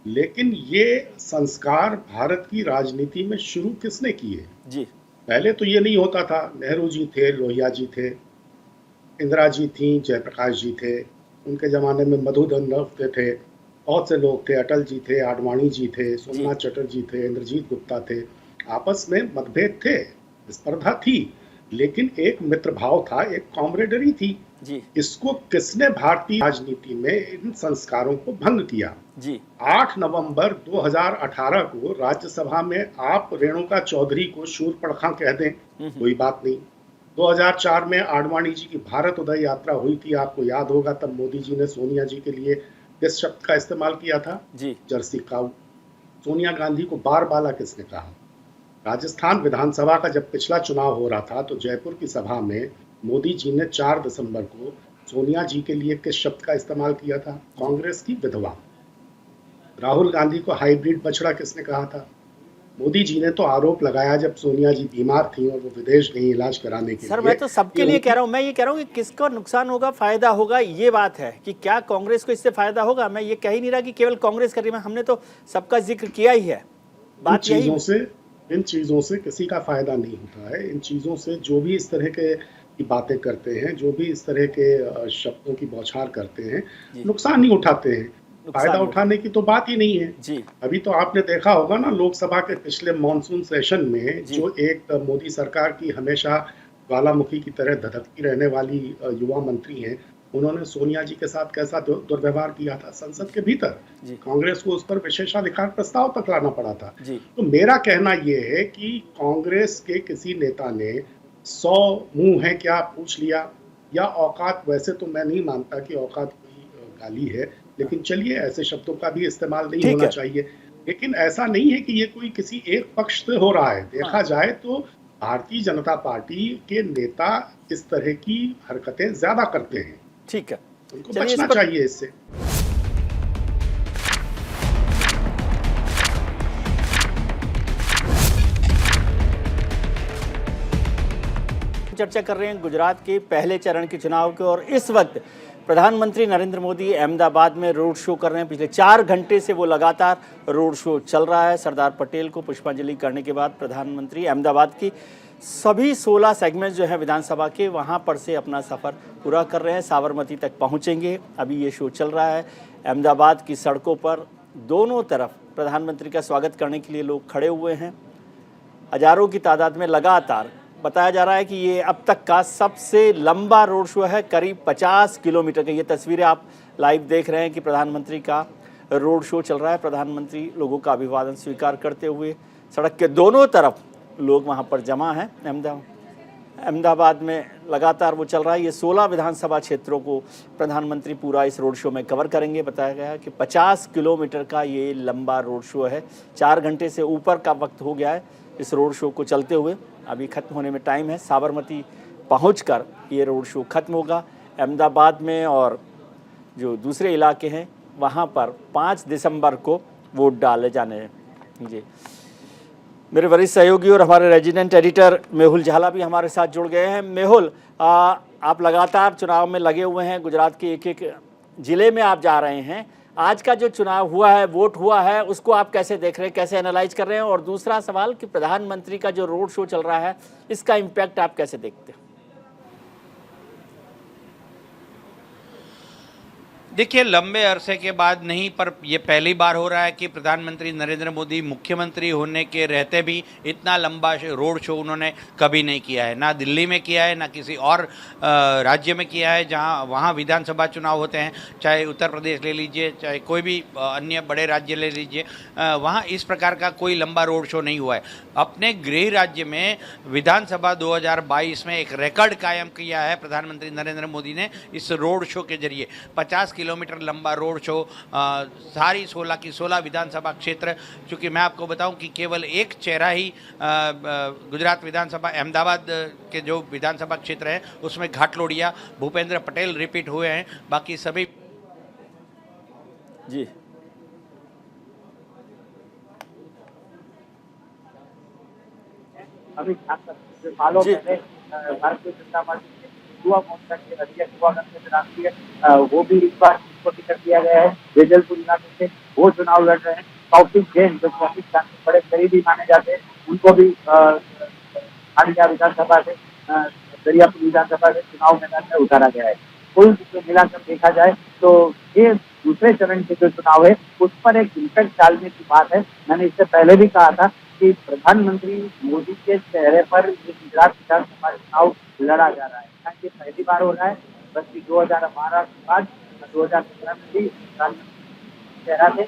लेकिन ये संस्कार भारत की राजनीति में शुरू किसने किए जी? पहले तो ये नहीं होता था। नेहरू जी थे, लोहिया जी थे, इंदिरा जी थी, जयप्रकाश जी थे, उनके जमाने में मधुसूदन दत्त थे, बहुत से लोग थे, अटल जी थे, आडवाणी जी थे, सोमनाथ चटर्जी थे, इंद्रजीत गुप्ता थे। आपस में मतभेद थे, स्पर्धा थी, लेकिन एक मित्र भाव था, एक कॉमरेडरी थी जी। इसको किसने भारतीय राजनीति में इन संस्कारों को भंग किया जी? 8 नवंबर 2018 को राज्यसभा में आप रेणुका चौधरी को शूर्पणखा कह दें, कोई बात नहीं। 2004 में आडवाणी जी की भारत उदय यात्रा हुई थी, आपको याद होगा, तब मोदी जी ने सोनिया जी के लिए किस शब्द का इस्तेमाल किया था? जी। जर्सी काऊ। सोनिया गांधी को बार बाला किसने कहा? राजस्थान विधानसभा का जब पिछला चुनाव हो रहा था तो जयपुर की सभा में मोदी जी ने 4 दिसंबर को सोनिया जी के लिए किस शब्द का इस्तेमाल किया था? कांग्रेस की विधवा। राहुल गांधी को हाइब्रिड बछड़ा किसने कहा था? मोदी जी ने तो आरोप लगाया जब सोनिया जी बीमार थी और वो विदेश गई इलाज कराने के लिए। सर, मैं तो सबके लिए कह रहा हूँ, मैं ये कह रहा हूँ कि किसको नुकसान होगा, फायदा होगा, ये बात है कि क्या कांग्रेस को इससे फायदा होगा। मैं ये कह ही नहीं रहा कि केवल कांग्रेस कर रही है, हमने तो सबका जिक्र किया ही है। बात इन चीजों से किसी का फायदा नहीं होता है। इन चीजों से जो भी इस तरह के की बातें करते हैं, जो भी इस तरह के शब्दों की बौछार करते हैं, नुकसान ही उठाते हैं, फायदा उठाने की तो बात ही नहीं है जी। अभी तो आपने देखा होगा ना, लोकसभा के पिछले मॉनसून सेशन में जो एक मोदी सरकार की हमेशा ज्वालामुखी की तरह धधकती रहने वाली युवा मंत्री हैं, उन्होंने सोनिया जी के साथ कैसा दुर्व्यवहार किया था संसद के भीतर। कांग्रेस को उस पर विशेषाधिकार प्रस्ताव तक लाना पड़ा था। तो मेरा कहना यह है कि कांग्रेस के किसी नेता ने 100 मुंह है क्या पूछ लिया, या औकात, वैसे तो मैं नहीं मानता कि औकात कोई गाली है, लेकिन चलिए ऐसे शब्दों का भी इस्तेमाल नहीं होना चाहिए। लेकिन ऐसा नहीं है कि ये कोई किसी एक पक्ष से हो रहा है। देखा जाए तो भारतीय जनता पार्टी के नेता इस तरह की हरकतें ज्यादा करते हैं। ठीक है, उनको बचना चाहिए इससे। चर्चा कर रहे हैं गुजरात के पहले चरण के चुनाव के, और इस वक्त प्रधानमंत्री नरेंद्र मोदी अहमदाबाद में रोड शो कर रहे हैं। पिछले 4 घंटे से वो लगातार रोड शो चल रहा है। सरदार पटेल को पुष्पांजलि करने के बाद प्रधानमंत्री अहमदाबाद की सभी 16 सेगमेंट जो हैं विधानसभा के, वहाँ पर से अपना सफ़र पूरा कर रहे हैं। साबरमती तक पहुँचेंगे। अभी ये शो चल रहा है। अहमदाबाद की सड़कों पर दोनों तरफ प्रधानमंत्री का स्वागत करने के लिए लोग खड़े हुए हैं। हजारों की तादाद में लगातार बताया जा रहा है कि ये अब तक का सबसे लंबा रोड शो है, करीब 50 किलोमीटर का। ये तस्वीरें आप लाइव देख रहे हैं कि प्रधानमंत्री का रोड शो चल रहा है। प्रधानमंत्री लोगों का अभिवादन स्वीकार करते हुए सड़क के दोनों तरफ लोग वहाँ पर जमा हैं। अहमदाबाद में लगातार वो चल रहा है। ये 16 विधानसभा क्षेत्रों को प्रधानमंत्री पूरा इस रोड शो में कवर करेंगे। बताया गया है कि 50 किलोमीटर का ये लंबा रोड शो है। 4 घंटे से ऊपर का वक्त हो गया है इस रोड शो को चलते हुए। अभी ख़त्म होने में टाइम है। साबरमती पहुंचकर ये रोड शो ख़त्म होगा। अहमदाबाद में और जो दूसरे इलाके हैं वहाँ पर 5 दिसंबर को वोट डाले जाने हैं। जी, मेरे वरिष्ठ सहयोगी और हमारे रेजिडेंट एडिटर मेहुल झाला भी हमारे साथ जुड़ गए हैं। मेहुल, आप लगातार चुनाव में लगे हुए हैं। गुजरात के एक-एक ज़िले में आप जा रहे हैं। आज का जो चुनाव हुआ है, वोट हुआ है, उसको आप कैसे देख रहे हैं, कैसे एनालाइज कर रहे हैं? और दूसरा सवाल कि प्रधानमंत्री का जो रोड शो चल रहा है, इसका इम्पैक्ट आप कैसे देखते हैं? देखिए, लंबे अरसे के बाद नहीं, पर यह पहली बार हो रहा है कि प्रधानमंत्री नरेंद्र मोदी मुख्यमंत्री होने के रहते भी इतना लंबा रोड शो उन्होंने कभी नहीं किया है। ना दिल्ली में किया है, ना किसी और राज्य में किया है जहां वहां विधानसभा चुनाव होते हैं। चाहे उत्तर प्रदेश ले लीजिए, चाहे कोई भी अन्य बड़े राज्य ले लीजिए, वहां इस प्रकार का कोई लंबा रोड शो नहीं हुआ है। अपने गृह राज्य में विधानसभा 2022 में एक रिकॉर्ड कायम किया है प्रधानमंत्री नरेंद्र मोदी ने इस रोड शो के जरिए। 50 किलोमीटर लंबा रोड शो, सारी 16 की 16 विधानसभा क्षेत्र। चूँकि मैं आपको बताऊं कि केवल एक चेहरा ही गुजरात विधानसभा अहमदाबाद के जो विधानसभा क्षेत्र है उसमें घाटलोड़िया भूपेंद्र पटेल रिपीट हुए हैं, बाकी सभी। जी, अभी सालों पहले भारतीय जनता पार्टी युवा मोर्चा के अध्यक्ष हुआ करते थे राष्ट्रीय, वो भी इस बार इसको टिकट दिया गया है। वेजलपुर इलाके से वो चुनाव लड़ रहे हैं। कौशिक जैन जो पाकिस्तान के बड़े करीबी माने जाते हैं, उनको भी खाड़िया विधानसभा से, दरियापुर विधानसभा से चुनाव मैदान में उतारा गया है। कुल मिलाकर देखा जाए तो ये दूसरे चरण के जो चुनाव है उस पर एक इम्पैक्ट डालने की बात है। मैंने इससे पहले भी कहा था कि प्रधानमंत्री मोदी के चेहरे पर ये गुजरात विधानसभा चुनाव लड़ा जा रहा है। ये पहली बार हो रहा है, बल्कि 2012 के बाद 2015 में भी चेहरा थे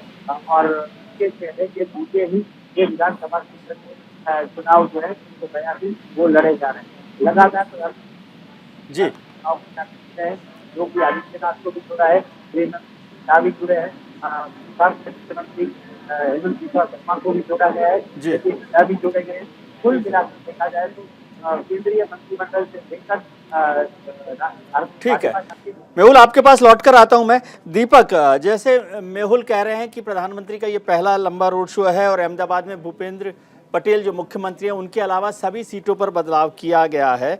और इसके चेहरे के नीचे ही ये विधानसभा क्षेत्र में चुनाव जो है 1982 वो लड़े जा रहे हैं। लगातार जी चुनाव है जो कि आदित्यनाथ को भी जुड़ा है, शाह भी जुड़े हैं, मुख्यमंत्री हेमंत बिस्वा शर्मा को भी जोड़ा गया है, भी जोड़े गए हैं। कुल मिलाकर देखा जाए तो केंद्रीय मंत्रिमंडल से लेकर ठीक है। मेहुल, आपके पास लौट कर आता हूं मैं। दीपक, जैसे मेहुल कह रहे हैं कि प्रधानमंत्री का ये पहला लंबा रोड शो है और अहमदाबाद में भूपेंद्र पटेल जो मुख्यमंत्री हैं उनके अलावा सभी सीटों पर बदलाव किया गया है,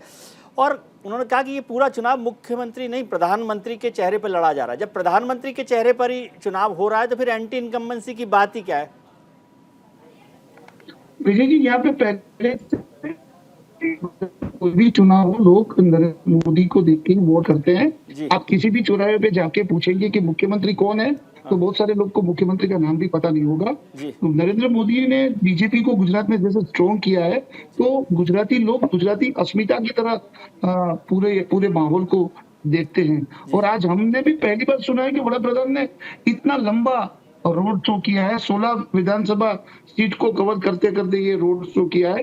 और उन्होंने कहा कि ये पूरा चुनाव मुख्यमंत्री नहीं प्रधानमंत्री के चेहरे पर लड़ा जा रहा है। जब प्रधानमंत्री के चेहरे पर ही चुनाव हो रहा है तो फिर एंटी इनकम्बेंसी की बात ही क्या है? विजय जी, यहाँ पे पहले कोई भी चुनाव हो, लोग नरेंद्र मोदी को देख के वोट करते हैं। आप किसी भी चौराहे पे जाके पूछेंगे कि मुख्यमंत्री कौन है, तो बहुत सारे लोग को मुख्यमंत्री का नाम भी पता नहीं होगा। तो नरेंद्र मोदी ने बीजेपी को गुजरात में जैसे स्ट्रॉन्ग किया है, तो गुजराती लोग गुजराती अस्मिता की तरह पूरे माहौल को देखते हैं। और आज हमने भी पहली बार सुना है कि वड़ा प्रधान ने इतना लंबा रोड शो किया है। 16 विधानसभा सीट को कवर करते करते ये रोड शो किया है।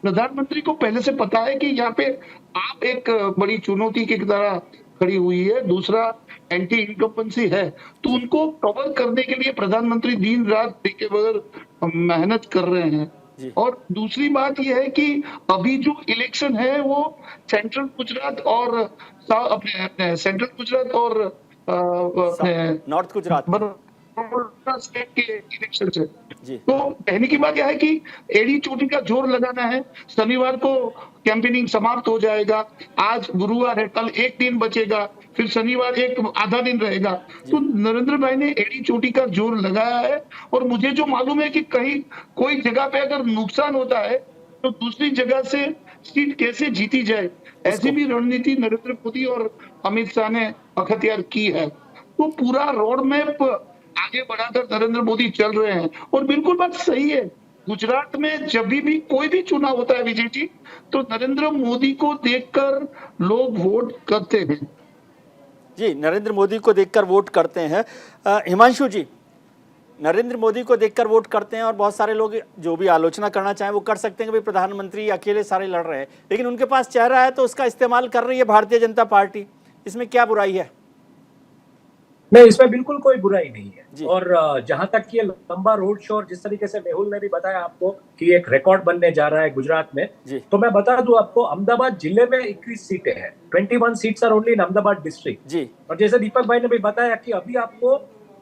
प्रधानमंत्री को पहले से पता है कि यहाँ पे आप एक बड़ी चुनौती की तरह खड़ी हुई है, दूसरा एंटी इनकम्बेंसी है, तो उनको कवर करने के लिए प्रधानमंत्री दिन रात देखे बगैर मेहनत कर रहे हैं। और दूसरी बात यह है कि अभी जो इलेक्शन है वो सेंट्रल गुजरात और सेंट्रल गुजरात और नॉर्थ गुजरात त्रिपुरा स्टेट के इलेक्शन से। जी। तो कहने की बात यह है कि एड़ी चोटी का जोर लगाना है। शनिवार को कैंपेनिंग समाप्त हो जाएगा, आज गुरुवार है, कल एक दिन बचेगा, फिर शनिवार एक आधा दिन रहेगा। तो नरेंद्र भाई ने एड़ी चोटी का जोर लगाया है और मुझे जो मालूम है कि कहीं कोई जगह पे अगर नुकसान होता है तो दूसरी जगह से सीट कैसे जीती जाए, ऐसी भी रणनीति नरेंद्र मोदी और अमित शाह ने अख्तियार की है। तो पूरा रोड मैप आगे बढ़ाकर नरेंद्र मोदी चल रहे हैं और बिल्कुल बात सही है। गुजरात में जब भी कोई भी चुनाव होता है विजय जी, तो नरेंद्र मोदी को देखकर लोग वोट करते हैं। जी, नरेंद्र मोदी को देखकर वोट करते हैं। हिमांशु जी, नरेंद्र मोदी को देखकर वोट करते हैं और बहुत सारे लोग जो भी आलोचना करना चाहें वो कर सकते हैं कि भाई प्रधानमंत्री अकेले सारे लड़ रहे हैं, लेकिन उनके पास चेहरा है तो उसका इस्तेमाल कर रही है भारतीय जनता पार्टी। इसमें क्या बुराई है? नहीं, इसमें बिल्कुल कोई बुराई नहीं है। और जहां तक ये लंबा रोड शो और जिस तरीके से मेहुल ने भी बताया आपको कि एक रिकॉर्ड बनने जा रहा है गुजरात में, तो मैं बता दूं आपको, अहमदाबाद जिले में 21 सीटें हैं, 21 seats are only in Ahmedabad district जी। और जैसे दीपक भाई ने भी बताया कि अभी आपको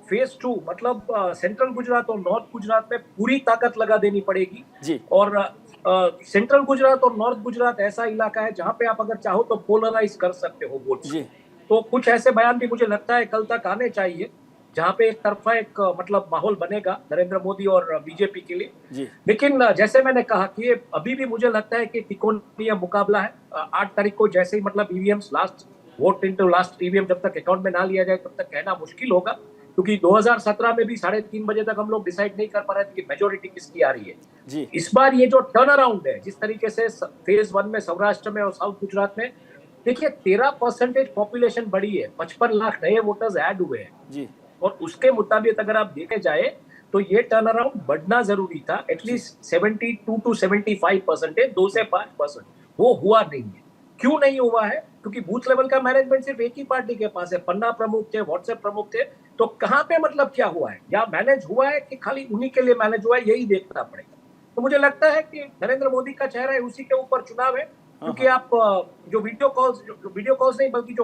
फेज 2 मतलब सेंट्रल गुजरात और नॉर्थ गुजरात में पूरी ताकत लगा देनी पड़ेगी जी। और सेंट्रल गुजरात और नॉर्थ गुजरात ऐसा इलाका है जहां पे आप अगर चाहो तो पोलराइज कर सकते हो वोट जी। तो कुछ ऐसे बयान भी मुझे लगता है कल तक आने चाहिए जहां पे एक तरफा एक मतलब माहौल बनेगा नरेंद्र मोदी और बीजेपी के लिए जी। लेकिन जैसे मैंने कहा कि ये अभी भी मुझे लगता है कि त्रिकोणीय मुकाबला है। 8 तारीख को जैसे ही मतलब EVMs last vote into last EVM जब तक अकाउंट में ना लिया जाए तब तक कहना मुश्किल होगा, क्योंकि 2017 में भी 3:30 बजे तक हम लोग डिसाइड नहीं कर पा रहे थे कि मेजोरिटी किसकी आ रही है जी। इस बार ये जो टर्न अराउंड है, जिस तरीके से फेज 1 में सौराष्ट्र में और साउथ गुजरात में देखिए 13% पॉपुलेशन बढ़ी है, 55 लाख नए वोटर्स ऐड हुए हैं जी। और उसके मुताबिक अगर आप देखे जाए तो ये टर्न अराउंड बढ़ना जरूरी था, एटलीस्ट 72 to 75%, 2 से 5%। वो हुआ नहीं है। क्यों नहीं हुआ है? क्योंकि बूथ लेवल का मैनेजमेंट सिर्फ एक ही पार्टी के पास है। पन्ना प्रमुख थे, व्हाट्सएप प्रमुख थे, तो कहाँ पे मतलब क्या हुआ है, या मैनेज हुआ है कि खाली उन्हीं के लिए मैनेज हुआ है, यही देखना पड़ेगा। तो मुझे लगता है कि नरेंद्र मोदी का चेहरा है, उसी के ऊपर चुनाव है। क्योंकि आप जो वीडियो कॉल्स नहीं बल्कि जो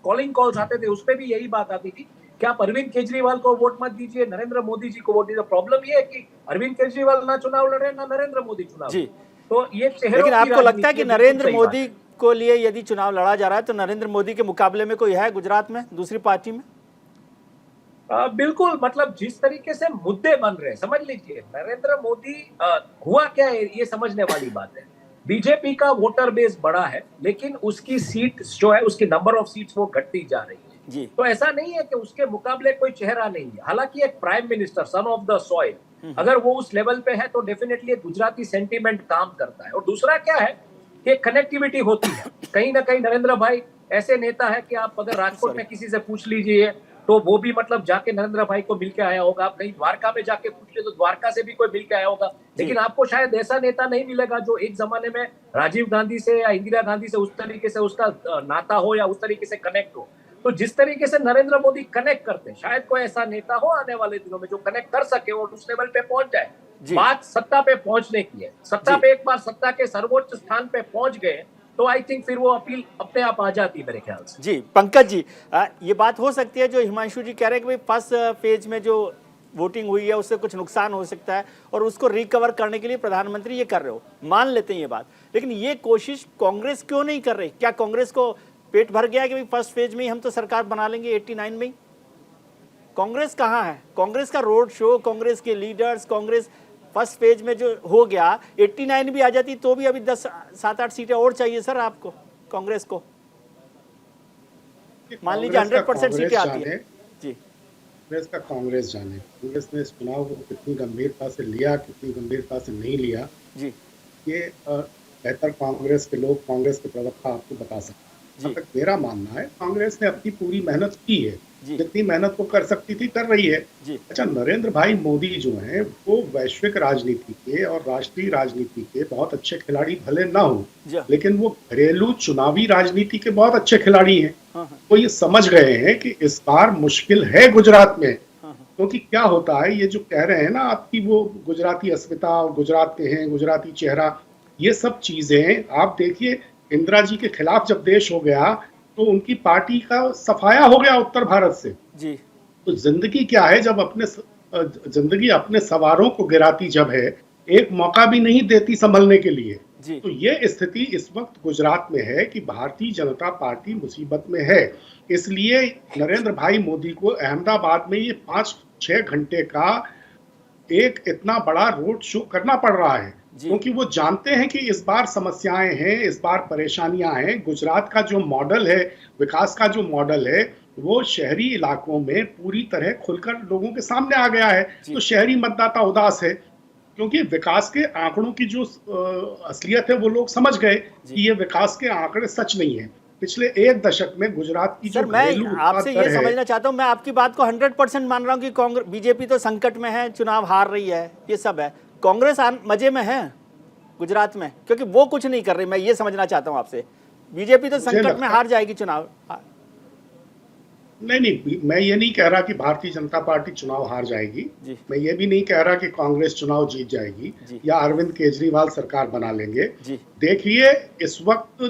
कॉलिंग कॉल्स आते थे उसपे भी यही बात आती थी कि आप अरविंद केजरीवाल को वोट मत दीजिए, नरेंद्र मोदी जी को वोट दीजिए। प्रॉब्लम ये है कि अरविंद केजरीवाल ना चुनाव लड़ रहे ना नरेंद्र मोदी चुनाव जी। तो ये लेकिन आपको लगता है कि नरेंद्र मोदी को लिए यदि चुनाव लड़ा जा रहा है तो नरेंद्र मोदी के मुकाबले में कोई है गुजरात में दूसरी पार्टी में? बिल्कुल, मतलब जिस तरीके से मुद्दे बन रहे हैं, समझ लीजिए नरेंद्र मोदी हुआ क्या है ये समझने वाली बात है। बीजेपी का वोटर बेस बड़ा है लेकिन उसकी सीट जो है, उसकी नंबर ऑफ सीट्स वो घटती जा रही है जी। तो ऐसा नहीं है कि उसके मुकाबले कोई चेहरा नहीं है। हालांकि एक prime minister, son of the soil, अगर वो उस लेवल पे है तो डेफिनेटली गुजराती सेंटीमेंट काम करता है। और दूसरा क्या है कि कनेक्टिविटी होती है। कहीं ना कहीं नरेंद्र भाई ऐसे नेता है कि आप अगर राजकोट में किसी से पूछ लीजिए तो वो भी मतलब जाके नरेंद्र भाई को मिलके आया होगा। आप कहीं द्वारका में जाके पूछ ले तो द्वारका से भी कोई मिलके आया होगा। लेकिन आपको शायद ऐसा नेता नहीं मिलेगा जो एक जमाने में राजीव गांधी से या इंदिरा गांधी से उस तरीके से उसका नाता हो या उस तरीके से कनेक्ट हो। तो जिस तरीके से नरेंद्र मोदी कनेक्ट करते हैं, शायद कोई ऐसा नेता हो आने वाले दिनों में जो कनेक्ट कर सके और उस लेवल पे पहुंच जाए। बात सत्ता पे पहुंचने की है। सत्ता पे एक बार सत्ता के सर्वोच्च स्थान पे पहुंच गए तो आई थिंक फिर वो अपील अपने आप आ जाती है मेरे ख्याल से जी। पंकज जी, ये बात हो सकती है जो हिमांशु जी कह रहे हैं कि भाई फर्स्ट फेज में जो वोटिंग हुई है उससे कुछ नुकसान हो सकता है और उसको रिकवर करने के लिए प्रधानमंत्री ये कर रहे हो, मान लेते हैं ये बात, लेकिन ये कोशिश कांग्रेस क्यों नहीं कर रही? क्या कांग्रेस को पेट भर गया कि भाई फर्स्ट फेज में ही हम तो सरकार बना लेंगे 89 में ही? कांग्रेस कहाँ है? कांग्रेस का रोड शो, कांग्रेस के लीडर्स, कांग्रेस फर्स्ट फेज में जो हो गया 89 भी आ जाती तो भी अभी 7-8 सीटें और चाहिए सर आपको, कांग्रेस को। मान लीजिए 100% सीटें आती है जी। कांग्रेस का कांग्रेस जाने, कांग्रेस ने इस चुनाव को कितनी गंभीरता से लिया, कितनी गंभीरता से नहीं लिया जी, ये बेहतर कांग्रेस के लोग, कांग्रेस के प्रवक्ता आपको बता सकते हैं। तक मेरा मानना है कांग्रेस ने अपनी पूरी मेहनत की है, जितनी मेहनत वो कर सकती थी कर रही है। अच्छा, नरेंद्र भाई मोदी जो हैं वो वैश्विक राजनीति के और राष्ट्रीय राजनीति के बहुत अच्छे खिलाड़ी भले ना हो, लेकिन वो घरेलू चुनावी राजनीति के बहुत अच्छे खिलाड़ी हैं। वो ये समझ गए हैं कि इस बार मुश्किल है गुजरात में, क्योंकि क्या होता है, ये जो कह रहे हैं ना आपकी वो गुजराती अस्मिता और गुजरात के हैं, गुजराती चेहरा, ये सब चीजें आप देखिए। इंदिरा जी के खिलाफ जब देश हो गया तो उनकी पार्टी का सफाया हो गया उत्तर भारत से जी। तो जिंदगी क्या है, जब अपने जिंदगी अपने सवारों को गिराती जब है, एक मौका भी नहीं देती संभलने के लिए। जी। तो ये स्थिति इस वक्त गुजरात में है कि भारतीय जनता पार्टी मुसीबत में है। इसलिए नरेंद्र भाई मोदी को अहमदाबाद में ये 5-6 घंटे का एक इतना बड़ा रोड शो करना पड़ रहा है, क्योंकि वो जानते हैं कि इस बार समस्याएं हैं, इस बार परेशानियां हैं। गुजरात का जो मॉडल है, विकास का जो मॉडल है, वो शहरी इलाकों में पूरी तरह खुलकर लोगों के सामने आ गया है। तो शहरी मतदाता उदास है, क्योंकि विकास के आंकड़ों की जो असलियत है वो लोग समझ गए कि ये विकास के आंकड़े सच नहीं है। पिछले 1 दशक में गुजरात की जो मैं आपसे ये समझना चाहता हूँ, मैं आपकी बात को 100% मान रहा हूँ कि कांग्रेस बीजेपी तो संकट में है, चुनाव हार रही है, ये सब है, कांग्रेस मजे में है गुजरात में, क्योंकि वो कुछ नहीं कर रही। मैं ये समझना चाहता हूँ आपसे, बीजेपी तो संकट में हार जाएगी चुनाव। नहीं, मैं ये नहीं कह रहा कि भारतीय जनता पार्टी चुनाव हार जाएगी। मैं ये भी नहीं कह रहा कि कांग्रेस चुनाव जीत जाएगी या अरविंद केजरीवाल सरकार बना लेंगे। देखिए, इस वक्त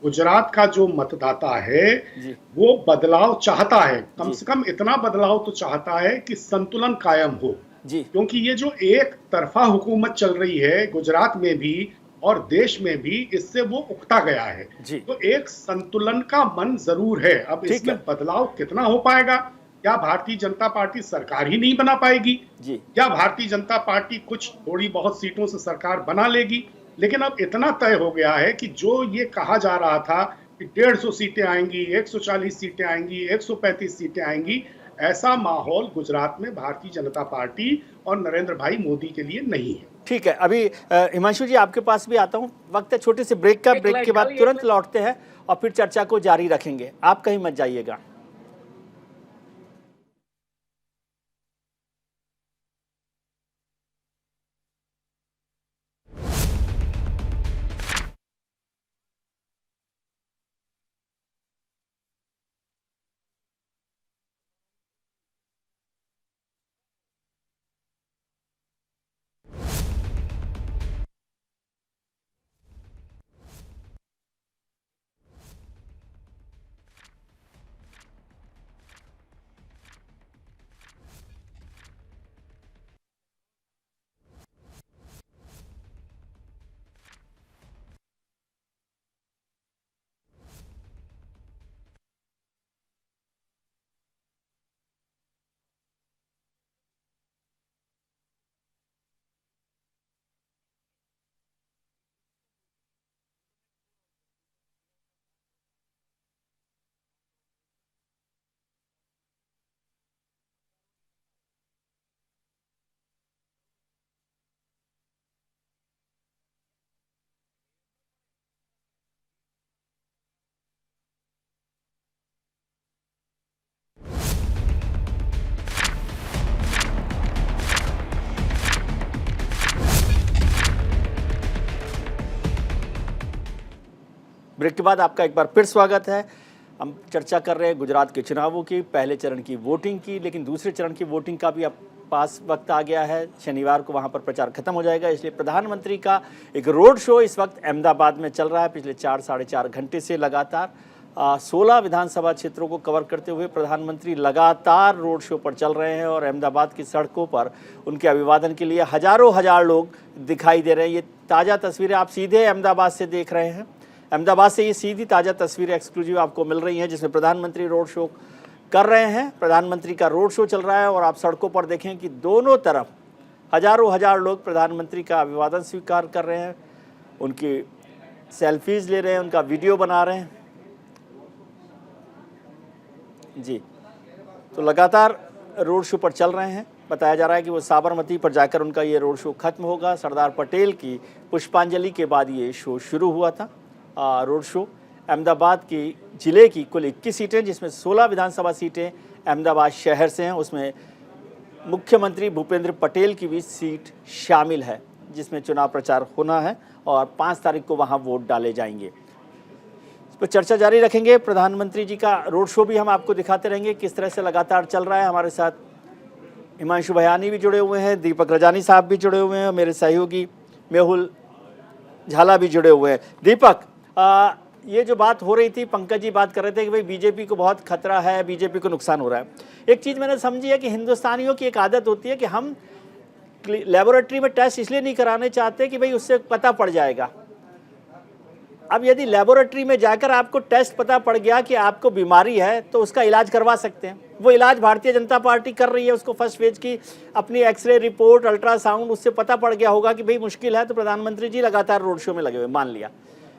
गुजरात का जो मतदाता है वो बदलाव चाहता है, कम से कम इतना बदलाव तो चाहता है कि संतुलन कायम हो। क्योंकि ये जो एक तरफा हुकूमत चल रही है गुजरात में भी और देश में भी, इससे वो उकता गया है। तो एक संतुलन का मन जरूर है। अब इसमें बदलाव कितना हो पाएगा? क्या भारतीय जनता पार्टी सरकार ही नहीं बना पाएगी, या भारतीय जनता पार्टी कुछ थोड़ी बहुत सीटों से सरकार बना लेगी? लेकिन अब इतना तय हो गया है कि जो ये कहा जा रहा था कि 150 सीटें आएंगी, 140 सीटें आएंगी, 135 सीटें आएंगी, ऐसा माहौल गुजरात में भारतीय जनता पार्टी और नरेंद्र भाई मोदी के लिए नहीं है। ठीक है, अभी हिमांशु जी आपके पास भी आता हूं। वक्त है छोटे से ब्रेक का, ब्रेक के बाद तुरंत लौटते हैं और फिर चर्चा को जारी रखेंगे। आप कहीं मत जाइएगा। ब्रेक के बाद आपका एक बार फिर स्वागत है। हम चर्चा कर रहे हैं गुजरात के चुनावों की, पहले चरण की वोटिंग की, लेकिन दूसरे चरण की वोटिंग का भी अब पास वक्त आ गया है। शनिवार को वहां पर प्रचार खत्म हो जाएगा, इसलिए प्रधानमंत्री का एक रोड शो इस वक्त अहमदाबाद में चल रहा है। पिछले 4-साढ़े 4 घंटे से लगातार 16 विधानसभा क्षेत्रों को कवर करते हुए प्रधानमंत्री लगातार रोड शो पर चल रहे हैं और अहमदाबाद की सड़कों पर उनके अभिवादन के लिए हजारों हजार लोग दिखाई दे रहे हैं। ये ताज़ा तस्वीरें आप सीधे अहमदाबाद से देख रहे हैं। अहमदाबाद से ये सीधी ताज़ा तस्वीरें एक्सक्लूसिव आपको मिल रही हैं, जिसमें प्रधानमंत्री रोड शो कर रहे हैं। प्रधानमंत्री का रोड शो चल रहा है और आप सड़कों पर देखें कि दोनों तरफ हजारों हजार लोग प्रधानमंत्री का अभिवादन स्वीकार कर रहे हैं, उनकी सेल्फीज ले रहे हैं, उनका वीडियो बना रहे हैं। जी, तो लगातार रोड शो पर चल रहे हैं। बताया जा रहा है कि वो साबरमती पर जाकर उनका ये रोड शो खत्म होगा। सरदार पटेल की पुष्पांजलि के बाद ये शो शुरू हुआ था। रोड शो अहमदाबाद की ज़िले की कुल 21 सीटें, जिसमें 16 विधानसभा सीटें अहमदाबाद शहर से हैं, उसमें मुख्यमंत्री भूपेंद्र पटेल की भी सीट शामिल है, जिसमें चुनाव प्रचार होना है और 5 तारीख को वहां वोट डाले जाएंगे। इस पर चर्चा जारी रखेंगे। प्रधानमंत्री जी का रोड शो भी हम आपको दिखाते रहेंगे किस तरह से लगातार चल रहा है। हमारे साथ हिमांशु भयानी भी जुड़े हुए हैं, दीपक रजानी साहब भी जुड़े हुए हैं, मेरे सहयोगी मेहुल झाला भी जुड़े हुए हैं। दीपक, ये जो बात हो रही थी, पंकज जी बात कर रहे थे कि भाई बीजेपी को बहुत खतरा है, बीजेपी को नुकसान हो रहा है। एक चीज़ मैंने समझी है कि हिंदुस्तानियों की एक आदत होती है कि हम लेबोरेटरी में टेस्ट इसलिए नहीं कराने चाहते कि भाई उससे पता पड़ जाएगा। अब यदि लेबोरेटरी में जाकर आपको टेस्ट पता पड़ गया कि आपको बीमारी है तो उसका इलाज करवा सकते हैं। वो इलाज भारतीय जनता पार्टी कर रही है, उसको फर्स्ट फेज की अपनी एक्सरे रिपोर्ट, अल्ट्रासाउंड, उससे पता पड़ गया होगा कि भाई मुश्किल है, तो प्रधानमंत्री जी लगातार रोड शो में लगे हुए, मान लिया।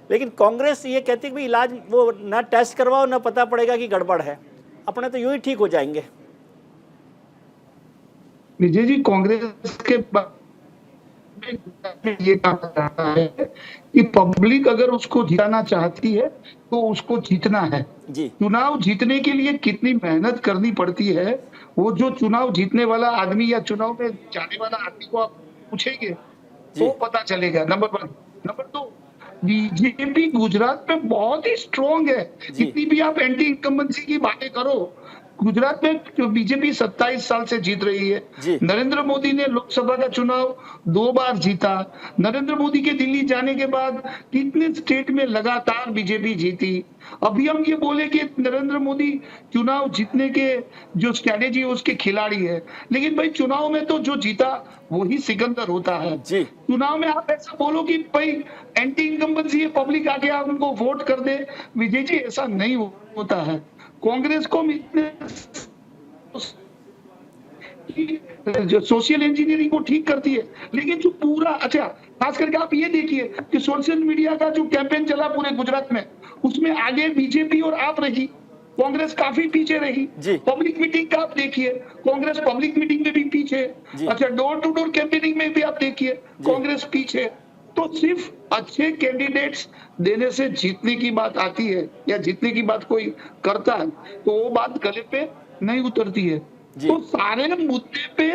लेकिन कांग्रेस ये कहती है कि भाई इलाज वो ना टेस्ट करवाओ ना पता पड़ेगा कि गड़बड़ है, अपने तो यूं ही ठीक हो जाएंगे। विजय जी, कांग्रेस के ये कहा जाता है कि पब्लिक अगर उसको जिताना चाहती है तो उसको जीतना है जी। चुनाव जीतने के लिए कितनी मेहनत करनी पड़ती है, वो जो चुनाव जीतने वाला आदमी या चुनाव में जाने वाला आदमी को आप पूछेंगे तो पता चलेगा। नंबर 1। नंबर 2, बीजेपी गुजरात में बहुत ही स्ट्रॉन्ग है। जितनी भी आप एंटी इनकम्बेंसी की बातें करो, गुजरात में जो बीजेपी 27 साल से जीत रही है। नरेंद्र मोदी ने लोकसभा का चुनाव 2 बार जीता। नरेंद्र मोदी के दिल्ली जाने के बाद कितने स्टेट में लगातार बीजेपी जीती। अभी हम ये बोले कि नरेंद्र मोदी चुनाव जीतने के जो स्ट्रैटेजी है उसके खिलाड़ी है, लेकिन भाई चुनाव में तो जो जीता वही सिकंदर होता है। चुनाव में आप ऐसा बोलो कि भाई एंटी इनकम्बेंसी है, पब्लिक आके आप उनको वोट कर दे, विजय जी ऐसा नहीं होता है। कांग्रेस को जो सोशल इंजीनियरिंग को ठीक करती है, लेकिन जो पूरा खास करके आप ये देखिए कि सोशल मीडिया का जो कैंपेन चला पूरे गुजरात में, उसमें आगे बीजेपी और आप रही, कांग्रेस काफी पीछे रही। पब्लिक मीटिंग का आप देखिए, कांग्रेस पब्लिक मीटिंग में भी पीछे। डोर टू डोर कैंपेनिंग में भी आप देखिए, कांग्रेस पीछे। तो सिर्फ अच्छे कैंडिडेट्स देने से जीतने की बात आती है या जीतने की बात कोई करता है तो वो बात गले पे नहीं उतरती है। तो सारे मुद्दे पे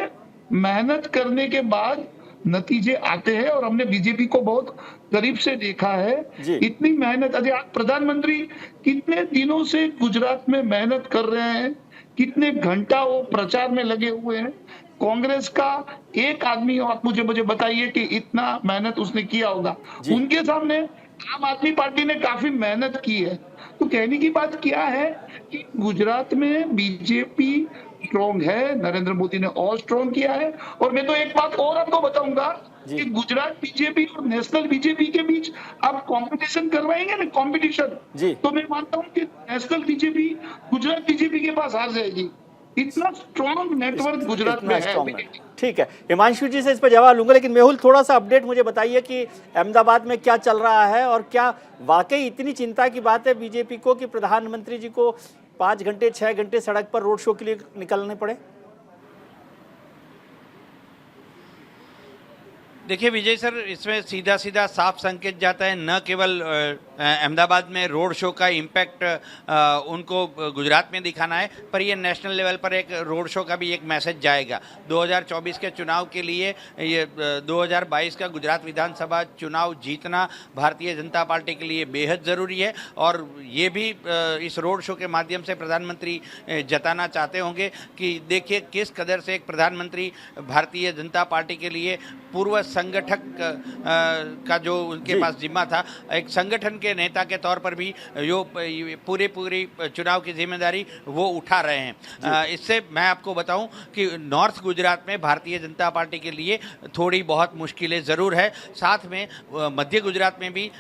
मेहनत करने के बाद नतीजे आते हैं और हमने बीजेपी को बहुत करीब से देखा है। इतनी मेहनत, आज प्रधानमंत्री कितने दिनों से गुजरात में मेहनत कर रहे हैं, कितने घंटा वो प्रचार में लगे हुए हैं। कांग्रेस का एक आदमी आप मुझे बताइए कि इतना मेहनत उसने किया होगा। उनके सामने आम आदमी पार्टी ने काफी मेहनत की है। तो कहने की बात क्या है कि गुजरात में बीजेपी स्ट्रॉन्ग है, नरेंद्र मोदी ने और स्ट्रॉन्ग किया है। और मैं तो एक बात और आपको बताऊंगा कि गुजरात बीजेपी और नेशनल बीजेपी के बीच आप कंपटीशन करवाएंगे ना, कंपटीशन, तो मैं मानता हूं कि नेशनल बीजेपी गुजरात बीजेपी के पास हार जाएगी। इतना स्ट्रॉन्ग नेटवर्क गुजरात में है। ठीक है, हिमांशु जी से इस पर जवाब लूंगा, लेकिन मेहुल थोड़ा सा अपडेट मुझे बताइए कि अहमदाबाद में क्या चल रहा है और क्या वाकई इतनी चिंता की बात है बीजेपी को कि प्रधानमंत्री जी को 5 घंटे 6 घंटे सड़क पर रोड शो के लिए निकलने पड़े? देखिए विजय सर, इसमें सीधा सीधा साफ संकेत जाता है, न केवल अहमदाबाद में रोड शो का इम्पैक्ट उनको गुजरात में दिखाना है, पर ये नेशनल लेवल पर एक रोड शो का भी एक मैसेज जाएगा। 2024 के चुनाव के लिए ये 2022 का गुजरात विधानसभा चुनाव जीतना भारतीय जनता पार्टी के लिए बेहद ज़रूरी है। और ये भी इस रोड शो के माध्यम से प्रधानमंत्री जताना चाहते होंगे कि देखिए किस कदर से एक प्रधानमंत्री भारतीय जनता पार्टी के लिए पूर्व संगठक का जो उनके पास जिम्मा था, एक संगठन के नेता के तौर पर भी जो पूरी चुनाव की जिम्मेदारी वो उठा रहे हैं। इससे मैं आपको बताऊं कि नॉर्थ गुजरात में भारतीय जनता पार्टी के लिए थोड़ी बहुत मुश्किलें ज़रूर है। साथ में मध्य गुजरात में भी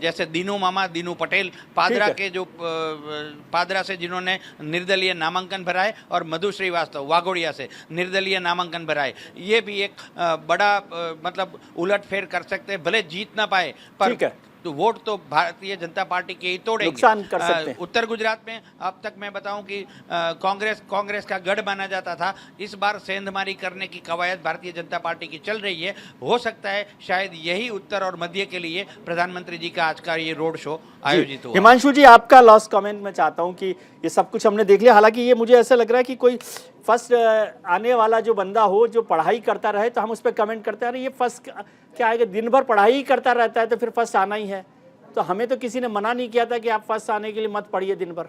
जैसे दीनू पटेल पादरा के जो पादरा से जिन्होंने निर्दलीय नामांकन भरा है, और मधु श्रीवास्तव वाघोड़िया से निर्दलीय नामांकन भरा है, ये भी एक बड़ा मतलब उलटफेर कर सकते हैं। भले जीत ना पाए पर तो वोट तो भारतीय जनता पार्टी के ही तोड़ेंगे, नुकसान कर सकते हैं। उत्तर गुजरात में अब तक मैं बताऊं कि कांग्रेस का गढ़ माना जाता था, इस बार सेंधमारी करने की कवायद भारतीय जनता पार्टी की चल रही है। हो सकता है शायद यही उत्तर और मध्य के लिए प्रधानमंत्री जी का आज का ये रोड शो आयोजित हुआ। हिमांशु जी, आपका लास्ट कमेंट मैं चाहता हूं कि ये सब कुछ हमने देख लिया, हालांकि ये मुझे ऐसा लग रहा है कि कोई फर्स्ट आने वाला जो बंदा हो जो पढ़ाई करता रहे तो हम उस पर कमेंट करते हैं, अरे ये फर्स्ट क्या आएगा, दिन भर पढ़ाई ही करता रहता है तो फिर फर्स्ट आना ही है। तो हमें तो किसी ने मना नहीं किया था कि आप फर्स्ट आने के लिए मत पढ़िए दिन भर।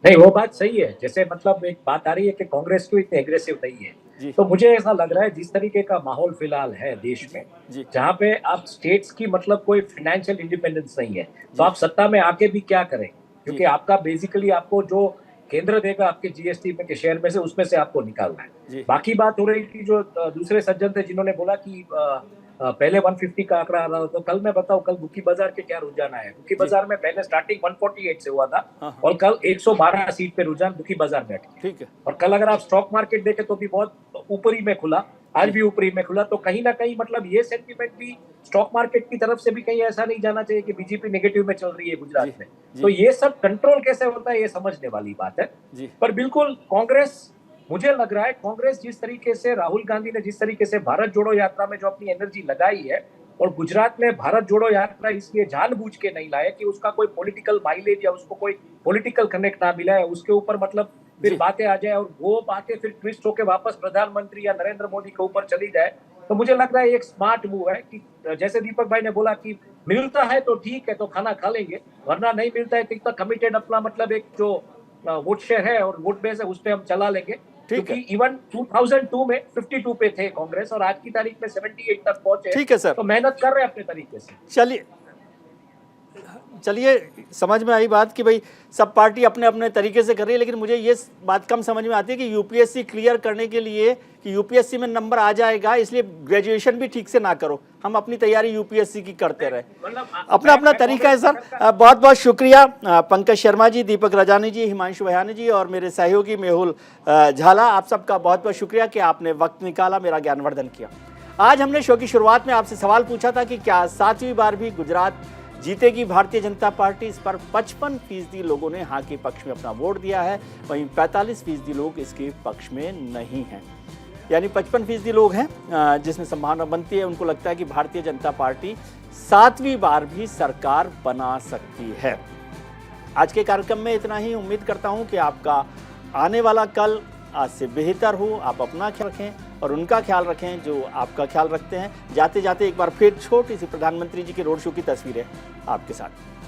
नहीं, वो बात सही है। जैसे मतलब एक बात आ रही है कि कांग्रेस क्यों इतनी एग्रेसिव नहीं है। जी। तो मुझे ऐसा लग रहा है जिस तरीके का माहौल फिलहाल है देश में, जी। जहाँ पे आप स्टेट्स की मतलब कोई फाइनेंशियल इंडिपेंडेंस नहीं है, तो आप सत्ता में आके भी क्या करें, क्योंकि आपका बेसिकली आपको जो केंद्र देगा आपके जीएसटी में के शेयर में से, उसमें से आपको निकालना जी। है। बाकी बात हो रही थी जो दूसरे सज्जन थे जिन्होंने बोला कि पहले 150 का आंकड़ा आ रहा हो, तो कल मैं बताऊं कल बुकी बाजार के क्या रुझान आए। बुकी बाजार में पहले स्टार्टिंग 148 से हुआ था और कल 112 सीट पे रुझान बुकी बाजार में अटके। ठीक है। और कल अगर आप स्टॉक मार्केट देखें तो भी बहुत ऊपरी में खुला, आज भी ऊपरी में खुला। तो कहीं ना कहीं मतलब ये सेंटीमेंट भी स्टॉक मार्केट की तरफ से भी कहीं ऐसा नहीं जाना चाहिए कि बीजेपी नेगेटिव में चल रही है गुजरात में। तो ये सब कंट्रोल कैसे होता है ये समझने वाली बात है। पर बिल्कुल कांग्रेस, मुझे लग रहा है कांग्रेस जिस तरीके से राहुल गांधी ने जिस तरीके से भारत जोड़ो यात्रा में जो अपनी एनर्जी लगाई है, और गुजरात में भारत जोड़ो यात्रा इसलिए जानबूझ के नहीं लाए कि उसका कोई पॉलिटिकल माइलेज या उसको कोई पॉलिटिकल कनेक्ट ना मिला है, उसके ऊपर मतलब फिर बातें आ जाए और वो बातें फिर ट्विस्ट होकर वापस प्रधानमंत्री या नरेंद्र मोदी के ऊपर चली जाए। तो मुझे लग रहा है एक स्मार्ट मूव है कि जैसे दीपक भाई ने बोला कि मिलता है तो ठीक है, तो खाना खा लेंगे, वरना नहीं मिलता है तो इतना कमिटेड अपना मतलब एक जो वोट शेयर है और वोट बेस है उस पर हम चला लेंगे। क्योंकि इवन 2002 में 52 पे थे कांग्रेस और आज की तारीख में 78 तक पहुंचे। ठीक है सर, तो मेहनत कर रहे हैं अपने तरीके से। चलिए समझ में आई बात कि भाई सब पार्टी अपने अपने तरीके से कर रही है, लेकिन मुझे ये बात कम समझ में आती है कि यूपीएससी क्लियर करने के लिए कि यूपीएससी में नंबर आ जाएगा इसलिए ग्रेजुएशन भी ठीक से ना करो, हम अपनी तैयारी यूपीएससी की करते रहे, अपना अपना तरीका है सर। बहुत बहुत शुक्रिया पंकज शर्मा जी, दीपक रजानी जी, हिमांशु बयानी जी और मेरे सहयोगी मेहुल झाला, आप सबका बहुत बहुत शुक्रिया कि आपने वक्त निकाला, मेरा ज्ञानवर्धन किया। आज हमने शो की शुरुआत में आपसे सवाल पूछा था कि क्या 7वीं बार भी गुजरात जीतेगी भारतीय जनता पार्टी। इस पर 55% लोगों ने हाँ के पक्ष में अपना वोट दिया है, वहीं 45% लोग इसके पक्ष में नहीं हैं, यानी 55% लोग हैं जिसमें संभावना बनती है, उनको लगता है कि भारतीय जनता पार्टी 7वीं बार भी सरकार बना सकती है। आज के कार्यक्रम में इतना ही। उम्मीद करता हूं कि आपका आने वाला कल आज से बेहतर हो। आप अपना ख्याल रखें और उनका ख्याल रखें जो आपका ख्याल रखते हैं। जाते जाते एक बार फिर छोटी सी प्रधानमंत्री जी के रोड शो की तस्वीरें आपके साथ।